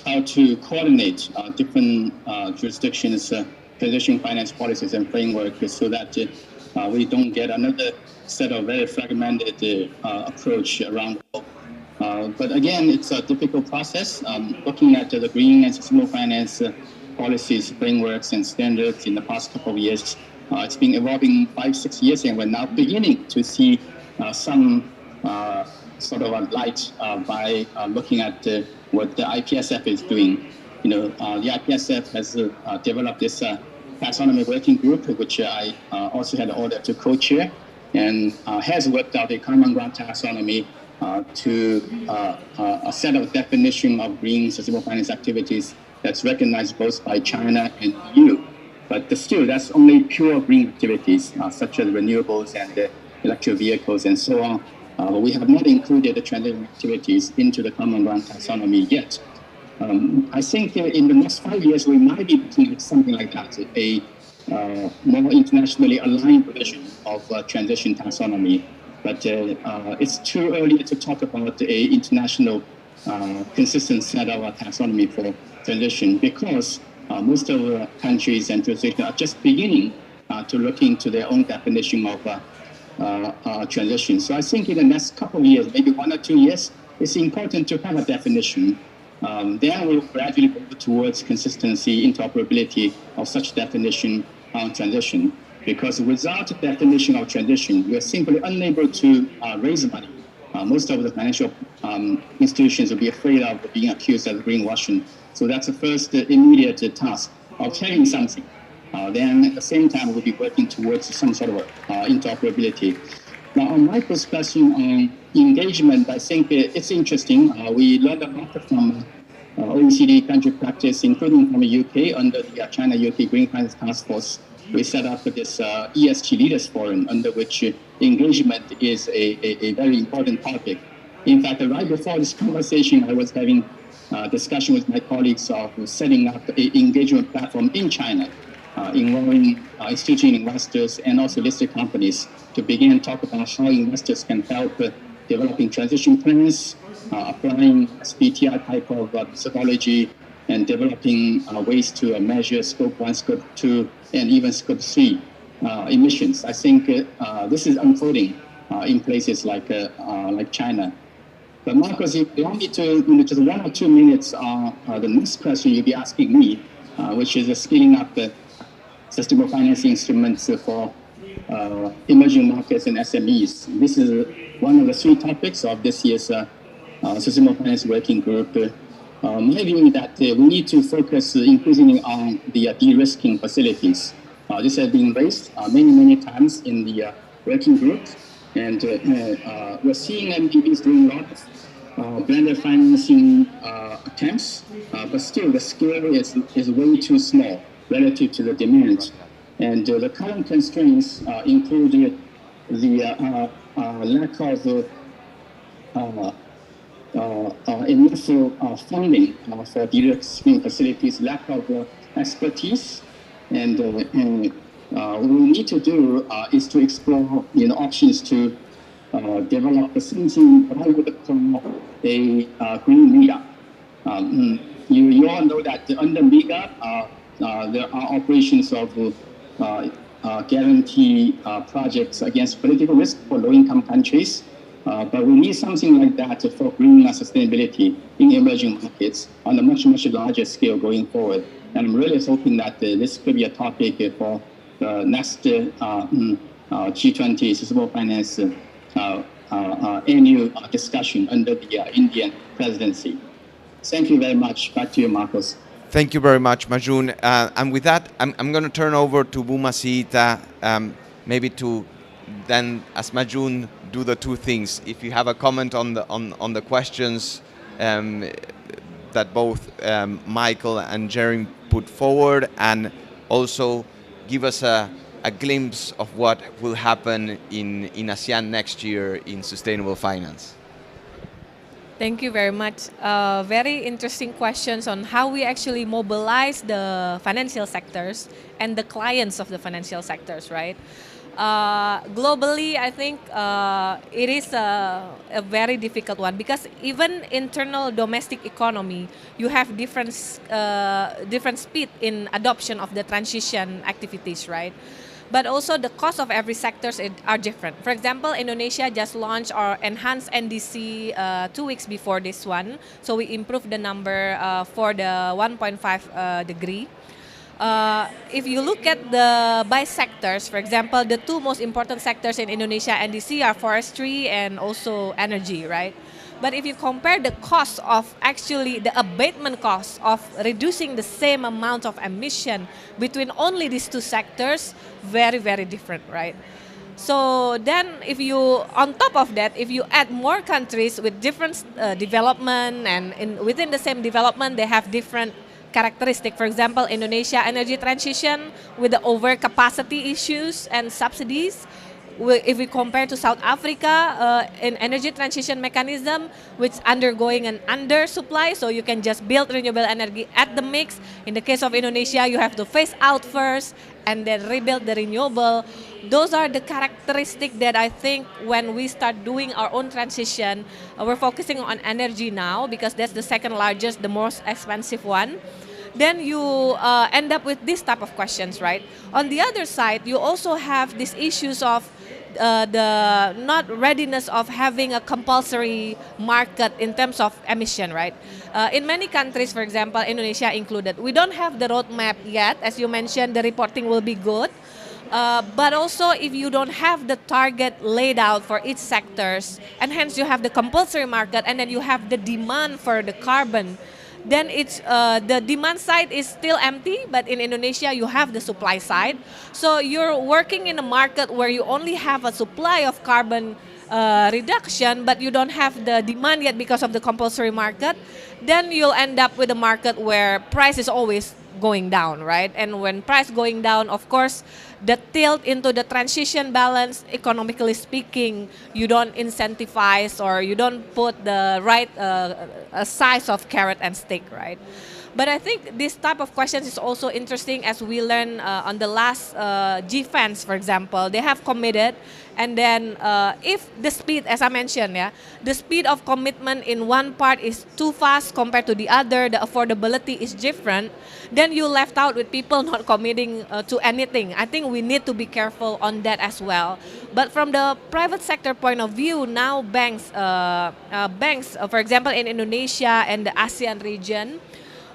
how to coordinate different jurisdictions' transition finance policies and frameworks so that we don't get another set of very fragmented approach around the world. But again, it's a difficult process. Looking at the green and sustainable finance policies, frameworks, and standards in the past couple of years, it's been evolving 5-6 years, and we're now beginning to see some sort of a light by looking at what the IPSF is doing. The IPSF has developed this taxonomy working group, which I also had the honor to co-chair, and has worked out a common ground taxonomy to a set of definition of green sustainable finance activities that's recognized both by China and EU. But still, that's only pure green activities, such as renewables and electric vehicles and so on. We have not included the transition activities into the common ground taxonomy yet. I think in the next 5 years, we might be looking at something like that, a more internationally aligned version of transition taxonomy. But it's too early to talk about an international consistent set of taxonomy for transition, because most of the countries and jurisdictions are just beginning to look into their own definition of transition. So I think in the next couple of years, maybe 1 or 2 years, it's important to have a definition. Then we'll gradually move towards consistency, interoperability of such definition on transition. Because without a definition of transition, we are simply unable to raise money most of the financial institutions will be afraid of being accused of greenwashing. So that's the first immediate task of telling something. Then at the same time, we'll be working towards some sort of interoperability. Now, on Michael's question on engagement, I think it's interesting. We learned a lot from OECD country practice, including from the UK under the China-UK Green Finance Task Force. We set up this ESG Leaders Forum, under which engagement is a very important topic. In fact, right before this conversation, I was having a discussion with my colleagues of setting up an engagement platform in China, involving institutional investors and also listed companies to begin to talk about how investors can help developing transition plans, applying SBTI type of methodology, and developing ways to measure Scope 1, Scope 2, and even Scope 3 emissions. I think this is unfolding in places like China. But Marcos, if you allow me to, just 1 or 2 minutes, the next question you'll be asking me, which is scaling up the sustainable financing instruments for emerging markets and SMEs. This is one of the 3 topics of this year's Sustainable Finance Working Group. My view is that we need to focus increasingly on the de-risking facilities. This has been raised many times in the working group, and we're seeing MDBs doing a lot of blended financing attempts, but still the scale is way too small relative to the demand. And the current constraints include the lack of enough funding for de-risking facilities, lack of expertise, and what we need to do is to explore options to develop something what I would call a green MIGA. You all know that under MIGA, there are operations of guarantee projects against political risk for low-income countries. But we need something like that for green sustainability in emerging markets on a much larger scale going forward. And I'm really hoping that this could be a topic for the next G20 Sustainable Finance annual discussion under the Indian presidency. Thank you very much. Back to you, Marcos. Thank you very much, Majun. And with that, I'm going to turn over to Buma Sita, maybe to then, as Majun, do the 2 things. If you have a comment on the questions that both Michael and Jeremy put forward, and also give us a glimpse of what will happen in ASEAN next year in sustainable finance. Thank you very much. Very interesting questions on how we actually mobilize the financial sectors and the clients of the financial sectors, right? Globally, I think it is a very difficult one, because even internal domestic economy, you have different speed in adoption of the transition activities, right? But also the cost of every sectors are different. For example, Indonesia just launched our enhanced NDC 2 weeks before this one, so we improved the number for the 1.5 degree. If you look at the by sectors, for example, the 2 most important sectors in Indonesia NDC are forestry and also energy, right? But if you compare the cost of actually the abatement cost of reducing the same amount of emission between only these 2 sectors, very different, right? So then if you, on top of that, if you add more countries with different development, and within the same development, they have different characteristic. For example, Indonesia energy transition with the overcapacity issues and subsidies. If we compare to South Africa, in energy transition mechanism, which undergoing an undersupply, so you can just build renewable energy at the mix. In the case of Indonesia, you have to phase out first and then rebuild the renewable. Those are the characteristics that I think when we start doing our own transition, we're focusing on energy now because that's the second largest, the most expensive one. Then you end up with this type of questions, right? On the other side, you also have these issues of the not readiness of having a compulsory market in terms of emission, right? In many countries, for example, Indonesia included, we don't have the roadmap yet. As you mentioned, the reporting will be good. But also, if you don't have the target laid out for each sectors, and hence you have the compulsory market, and then you have the demand for the carbon, then it's the demand side is still empty, but in Indonesia you have the supply side. So you're working in a market where you only have a supply of carbon reduction, but you don't have the demand yet because of the compulsory market. Then you'll end up with a market where price is always going down, right? And when price going down, of course, the tilt into the transition balance, economically speaking, you don't incentivize or you don't put the right size of carrot and stick, right? But I think this type of questions is also interesting as we learn on the last G20, for example, they have committed, and then if the speed, as I mentioned, yeah, the speed of commitment in one part is too fast compared to the other, the affordability is different, then you left out with people not committing to anything. I think we need to be careful on that as well. But from the private sector point of view, now banks, for example, in Indonesia and the ASEAN region,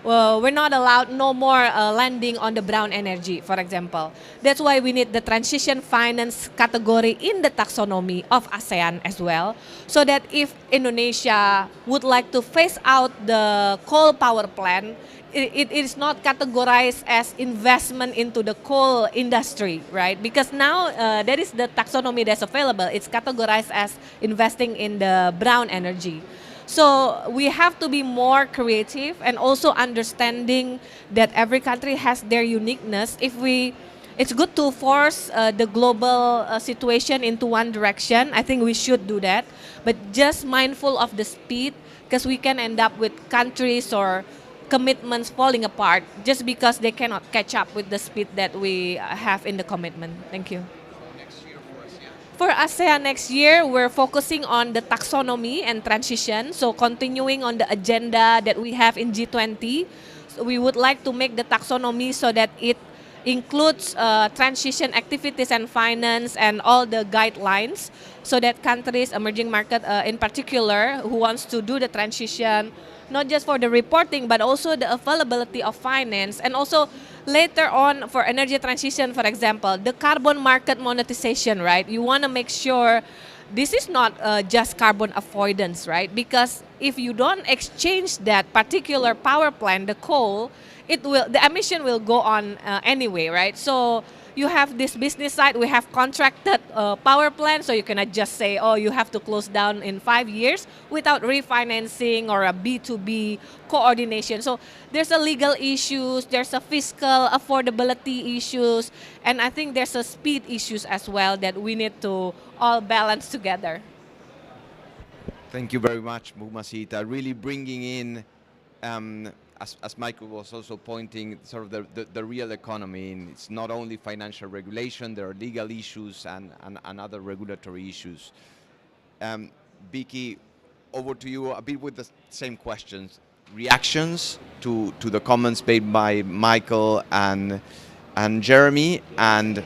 we're not allowed no more lending on the brown energy, for example. That's why we need the transition finance category in the taxonomy of ASEAN as well, so that if Indonesia would like to phase out the coal power plant, it is not categorized as investment into the coal industry, right? Because now that is the taxonomy that's available. It's categorized as investing in the brown energy. So we have to be more creative and also understanding that every country has their uniqueness. It's good to force the global situation into one direction. I think we should do that, but just mindful of the speed, because we can end up with countries or commitments falling apart just because they cannot catch up with the speed that we have in the commitment. Thank you. For ASEAN next year, we're focusing on the taxonomy and transition. So continuing on the agenda that we have in G20, so we would like to make the taxonomy so that it includes transition activities and finance and all the guidelines, so that countries, emerging market in particular, who wants to do the transition, not just for the reporting, but also the availability of finance, and also later on for energy transition, for example, the carbon market monetization, right? You want to make sure this is not just carbon avoidance, right? Because if you don't exchange that particular power plant, the coal, the emission will go on anyway, right? So you have this business side, we have contracted power plant, so you cannot just say, oh, you have to close down in 5 years without refinancing or a B2B coordination. So there's a legal issues, there's a fiscal affordability issues, and I think there's a speed issues as well that we need to all balance together. Thank you very much, Mumasita. Really bringing in, as Michael was also pointing, sort of the real economy. And it's not only financial regulation, there are legal issues and other regulatory issues. Vicky, over to you a bit with the same questions. Reactions to the comments made by Michael and Jeremy, and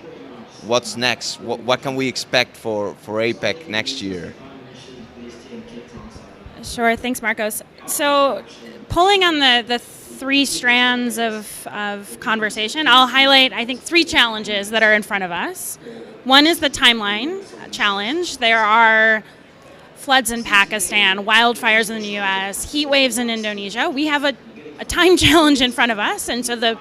what's next? What can we expect for APEC next year? Sure, thanks, Marcos. So, pulling on the three strands of conversation, I'll highlight, I think, three challenges that are in front of us. One is the timeline challenge. There are floods in Pakistan, wildfires in the U.S., heat waves in Indonesia. We have a time challenge in front of us, and so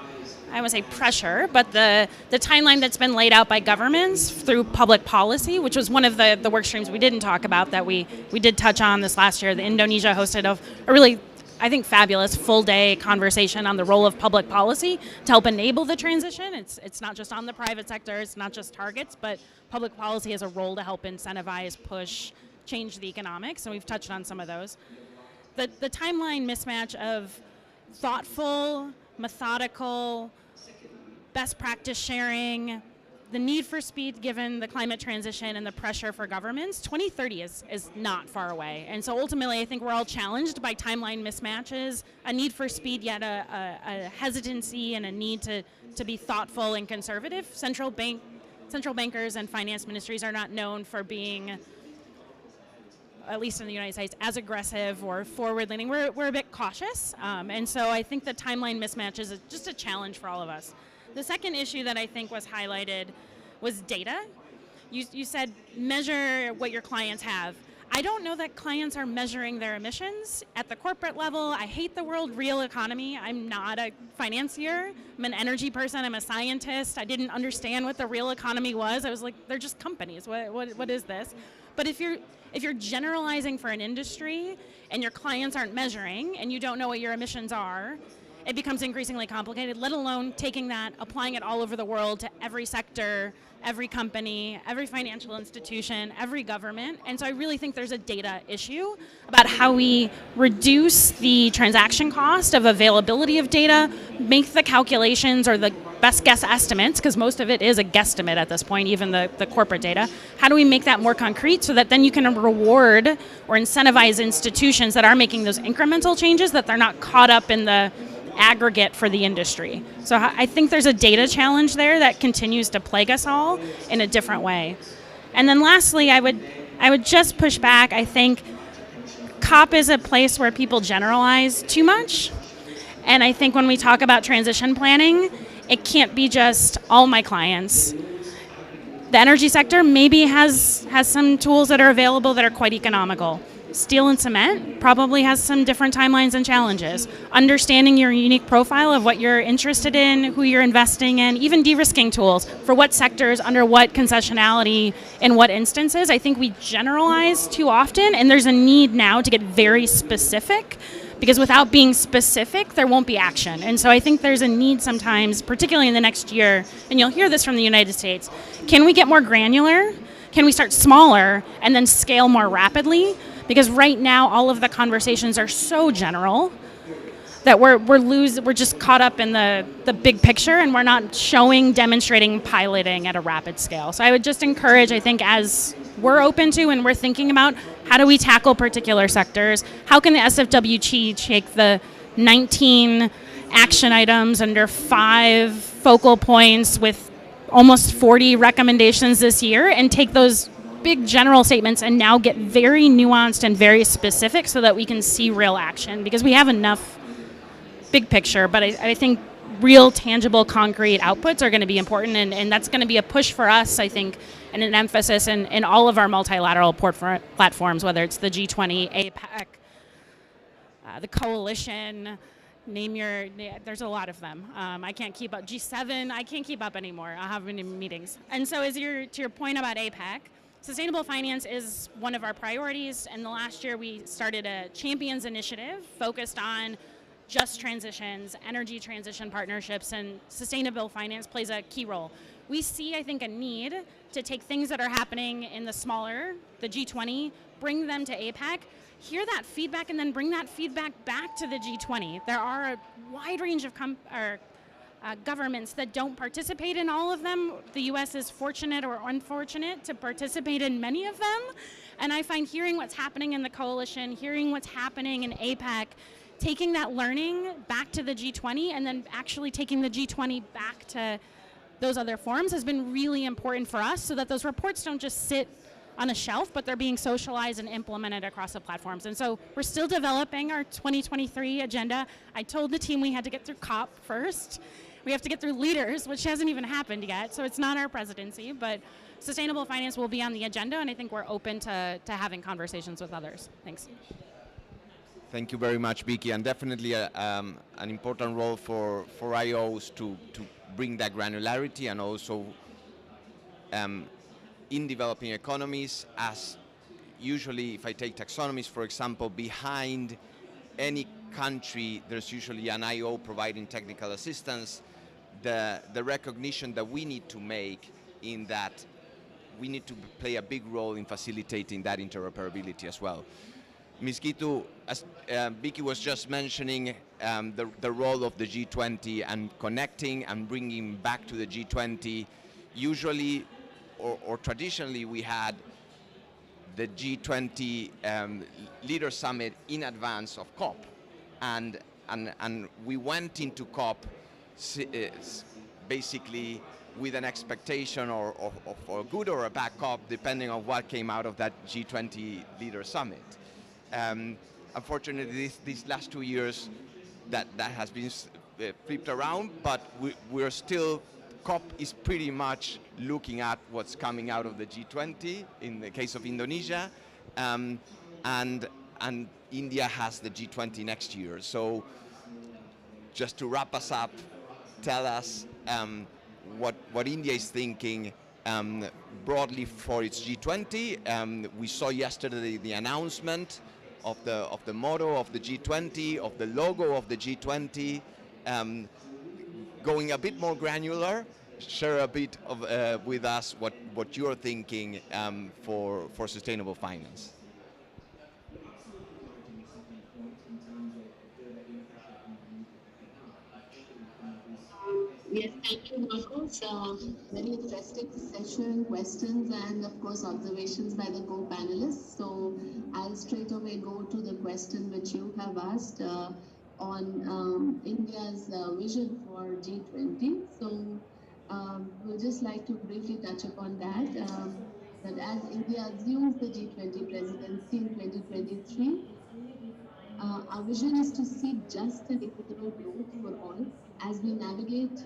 I would say pressure, but the timeline that's been laid out by governments through public policy, which was one of the work streams we didn't talk about that we did touch on this last year. The Indonesia hosted a really, I think, fabulous full-day conversation on the role of public policy to help enable the transition. It's not just on the private sector, it's not just targets, but public policy has a role to help incentivize, push, change the economics, and we've touched on some of those. The timeline mismatch of thoughtful, methodical, best practice sharing, the need for speed given the climate transition and the pressure for governments, 2030 is not far away. And so ultimately, I think we're all challenged by timeline mismatches, a need for speed, yet a hesitancy and a need to be thoughtful and conservative. Central bankers and finance ministries are not known for being, at least in the United States, as aggressive or forward-leaning. We're a bit cautious, and so I think the timeline mismatch is just a challenge for all of us. The second issue that I think was highlighted was data. You said measure what your clients have. I don't know that clients are measuring their emissions at the corporate level. I hate the word real economy. I'm not a financier. I'm an energy person. I'm a scientist. I didn't understand what the real economy was. I was like, they're just companies. What is this? But if you're generalizing for an industry and your clients aren't measuring and you don't know what your emissions are, it becomes increasingly complicated, let alone taking that, applying it all over the world to every sector, every company, every financial institution, every government. And so I really think there's a data issue about how we reduce the transaction cost of availability of data, make the calculations or the best guess estimates, because most of it is a guesstimate at this point, even the corporate data. How do we make that more concrete so that then you can reward or incentivize institutions that are making those incremental changes, that they're not caught up in the aggregate for the industry. So I think there's a data challenge there that continues to plague us all in a different way. And then lastly, I would just push back. I think COP is a place where people generalize too much. And I think when we talk about transition planning, it can't be just all my clients. The energy sector maybe has some tools that are available that are quite economical. Steel and cement probably has some different timelines and challenges. Understanding your unique profile of what you're interested in, who you're investing in, even de-risking tools for what sectors, under what concessionality, in what instances. I think we generalize too often, and there's a need now to get very specific, because without being specific, there won't be action. And so I think there's a need sometimes, particularly in the next year, and you'll hear this from the United States, can we get more granular? Can we start smaller and then scale more rapidly? Because right now, all of the conversations are so general that we're just caught up in the big picture, and we're not showing, demonstrating, piloting at a rapid scale. So I would just encourage, I think, as we're open to and we're thinking about how do we tackle particular sectors, how can the SFWG take the 19 action items under 5 focal points with almost 40 recommendations this year and take those big general statements and now get very nuanced and very specific so that we can see real action, because we have enough big picture, but I think real tangible concrete outputs are going to be important, and that's going to be a push for us, I think, and an emphasis in all of our multilateral platforms, whether it's the G20, APEC, the coalition, there's a lot of them. I can't keep up. G7, I can't keep up anymore. I have many meetings. And so to your point about APEC, sustainable finance is one of our priorities, and the last year we started a Champions Initiative focused on just transitions, energy transition partnerships, and sustainable finance plays a key role. We see, I think, a need to take things that are happening in the G20, bring them to APEC, hear that feedback, and then bring that feedback back to the G20. There are a wide range of governments that don't participate in all of them. The US is fortunate or unfortunate to participate in many of them. And I find hearing what's happening in the coalition, hearing what's happening in APEC, taking that learning back to the G20 and then actually taking the G20 back to those other forums has been really important for us, so that those reports don't just sit on a shelf, but they're being socialized and implemented across the platforms. And so we're still developing our 2023 agenda. I told the team we had to get through COP first. We have to get through leaders, which hasn't even happened yet, so it's not our presidency, but sustainable finance will be on the agenda, and I think we're open to having conversations with others. Thanks. Thank you very much, Vicky, and definitely an important role for IOs to bring that granularity, and also in developing economies, as usually, if I take taxonomies, for example, behind any country, there's usually an IO providing technical assistance. The recognition that we need to make in that we need to play a big role in facilitating that interoperability as well. Ms. Gitu, as Vicky was just mentioning, the role of the G20 and connecting and bringing back to the G20, usually or traditionally we had the G20 Leader Summit in advance of COP. And we went into COP basically with an expectation or a good or a bad COP, depending on what came out of that G20 Leader Summit. Unfortunately, these last 2 years, that has been flipped around, but we're still COP is pretty much looking at what's coming out of the G20 in the case of Indonesia, and India has the G20 next year. So just to wrap us up, tell us what India is thinking broadly for its G20. We saw yesterday the announcement of the motto of the G20, of the logo of the G20. Going a bit more granular, share a bit of with us what you're thinking for sustainable finance. Yes, thank you, Marcos. Very interesting session, questions, and of course, observations by the co-panelists. So I'll straight away go to the question which you have asked on India's vision for G20. So we'll just like to briefly touch upon that. That as India assumes the G20 presidency in 2023, our vision is to seek just and equitable growth for all as we navigate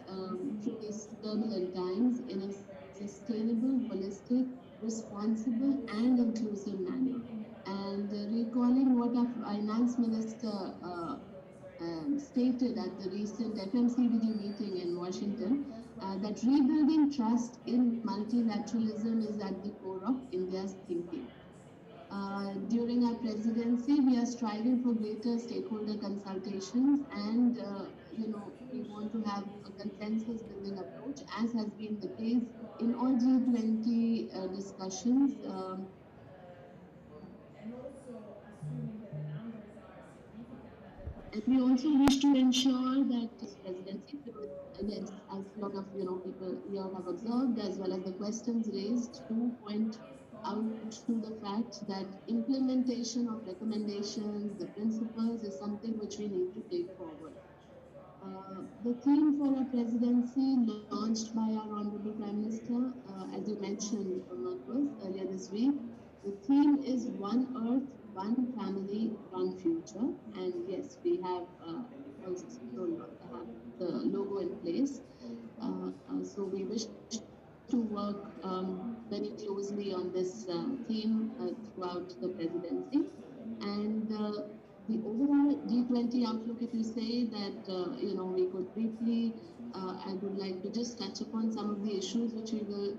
through these turbulent times in a sustainable, holistic, responsible, and inclusive manner. And recalling what our finance minister stated at the recent FMCBG meeting in Washington, that rebuilding trust in multilateralism is at the core of India's thinking. During our presidency, we are striving for greater stakeholder consultations, and we want to have a consensus-building approach, as has been the case in all G20 discussions. And we also wish to ensure that this presidency, yes, as a lot of people here have observed, as well as the questions raised, to point out to the fact that implementation of recommendations, the principles, is something which we need to take forward. The theme for our presidency, launched by our Honorable Prime Minister, as you mentioned, Marcos, earlier this week, the theme is One Earth, One Family, One Future. And yes, we have also have the logo in place. So we wish to work very closely on this theme throughout the presidency. And the overall G20 outlook, if you say that, we could briefly, I would like to just touch upon some of the issues which we will,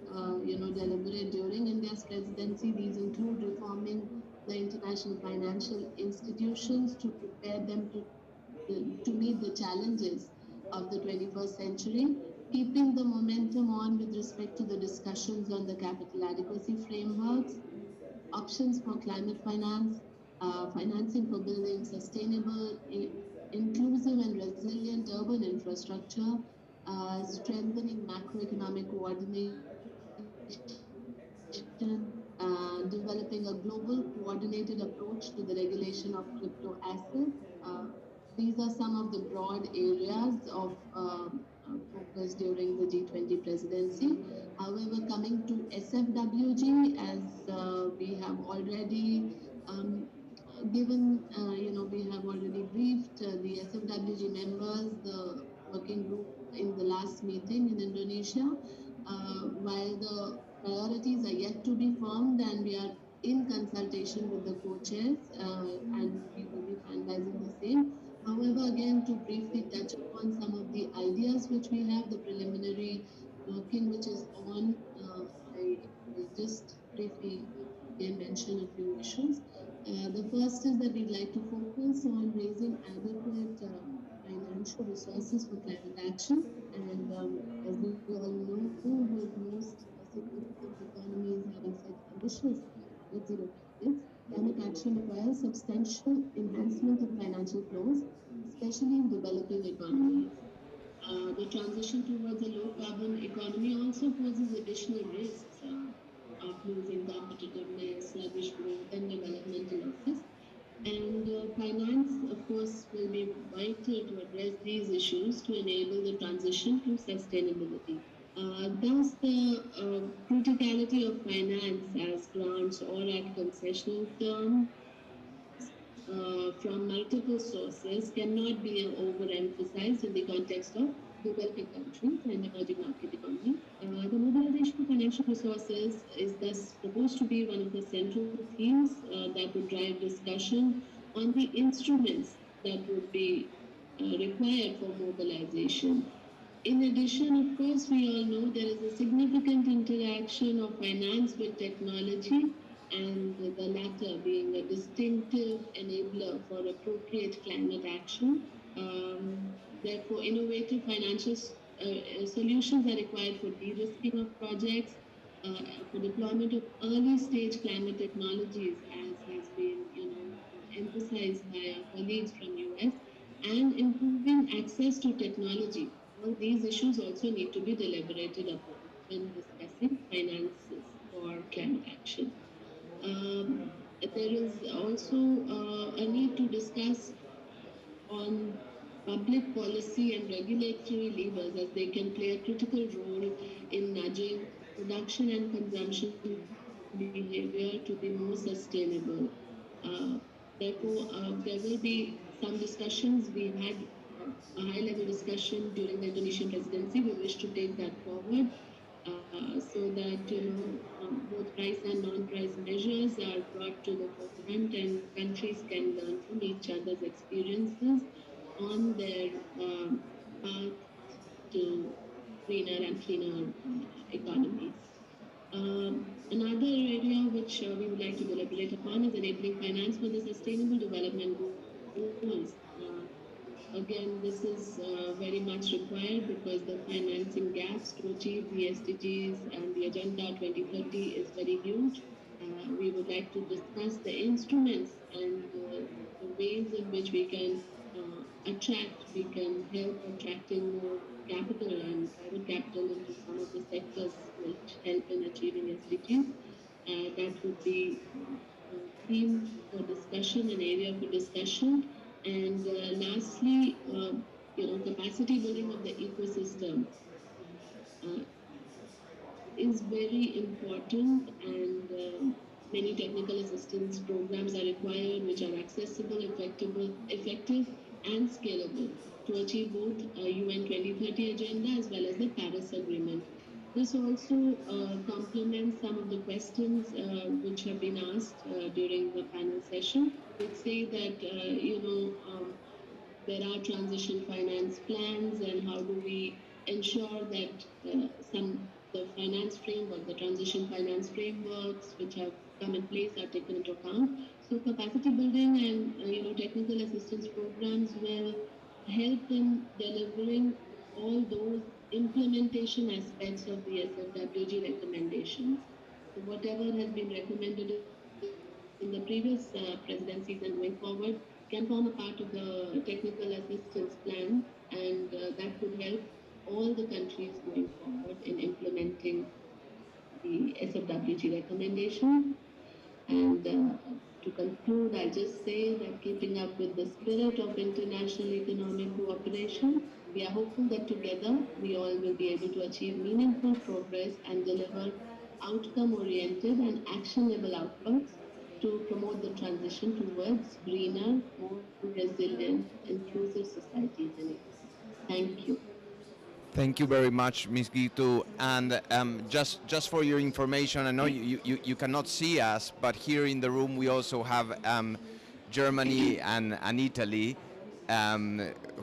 deliberate during India's presidency. These include reforming the international financial institutions to prepare them to meet the challenges of the 21st century, keeping the momentum on with respect to the discussions on the capital adequacy frameworks, options for climate finance, financing for building sustainable, inclusive and resilient urban infrastructure, strengthening macroeconomic coordination, developing a global coordinated approach to the regulation of crypto assets. These are some of the broad areas of focus during the G20 presidency. However, coming to SFWG, as we have already we have already briefed the SFWG members, the working group in the last meeting in Indonesia, while the priorities are yet to be formed, and we are in consultation with the co-chairs, and we will be finalizing the same. However, again, to briefly touch upon some of the ideas which we have, the preliminary working which is on, I will just briefly again mention a few issues. The first is that we'd like to focus on raising adequate financial resources for climate action. And as we all know, with most significant economies having set ambitious net zero targets, climate action requires substantial enhancement of financial flows, especially in developing economies. The transition towards a low carbon economy also poses additional risks of losing competitiveness, sluggish growth, and developmental losses. And finance, of course, will be vital to address these issues to enable the transition to sustainability. Thus, the criticality of finance as grants or at concessional terms from multiple sources cannot be overemphasized in the context of developing countries and emerging market economies. The mobilization of financial resources is thus proposed to be one of the central themes that would drive discussion on the instruments that would be required for mobilization. In addition, of course, we all know there is a significant interaction of finance with technology, and the latter being a distinctive enabler for appropriate climate action. Therefore, innovative financial solutions are required for de-risking of projects, for deployment of early stage climate technologies, as has been emphasized by our colleagues from US, and improving access to technology. All these issues also need to be deliberated upon when discussing finances for climate action. There is also a need to discuss on public policy and regulatory levers, as they can play a critical role in nudging production and consumption behavior to be more sustainable. Therefore, there will be some discussions. We've had a high-level discussion during the Indonesian presidency. We wish to take that forward so that both price and non-price measures are brought to the forefront, and countries can learn from each other's experiences on their path to greener and cleaner economies. Another area which we would like to deliberate upon is enabling finance for the sustainable development goals. Again, this is very much required because the financing gaps to achieve the SDGs and the Agenda 2030 is very huge. We would like to discuss the instruments and the ways in which we can we can help attracting more capital and private capital into some of the sectors which help in achieving SDGs. That would be a theme for discussion, an area for discussion. And lastly, capacity building of the ecosystem is very important, and many technical assistance programs are required which are accessible, effective and scalable to achieve both UN 2030 agenda as well as the Paris Agreement. This also complements some of the questions which have been asked during the panel session, which say that, there are transition finance plans, and how do we ensure that the finance framework, the transition finance frameworks which have come in place are taken into account. So capacity building and technical assistance programs will help in delivering all those implementation aspects of the SFWG recommendations. So whatever has been recommended in the previous presidencies and going forward can form a part of the technical assistance plan, and that could help all the countries going forward in implementing the SFWG recommendation. And to conclude, I'll just say that keeping up with the spirit of international economic cooperation, we are hopeful that together we all will be able to achieve meaningful progress and deliver outcome-oriented and actionable outputs to promote the transition towards greener, more resilient, inclusive societies and economies. Thank you. Thank you very much, Ms. Gitu. And just for your information, I know you cannot see us, but here in the room we also have Germany and Italy,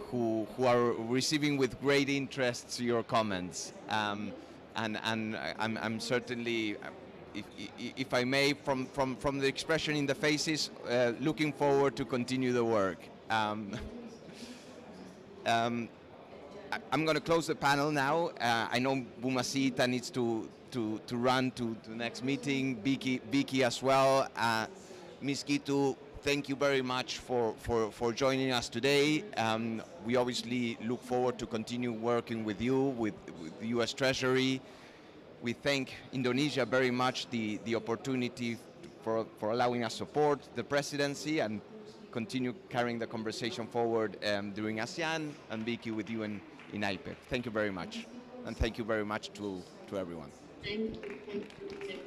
who are receiving with great interest your comments. And I'm certainly, if I may, from the expression in the faces, looking forward to continue the work. I'm going to close the panel now. I know Bumasita needs to run to the next meeting. Vicky as well. Ms. Gitu, thank you very much for joining us today. We obviously look forward to continue working with you, with the U.S. Treasury. We thank Indonesia very much the opportunity for allowing us support the presidency and continue carrying the conversation forward during ASEAN, and Vicky with you in IPEF. Thank you very much. And thank you very much to everyone. Thank you.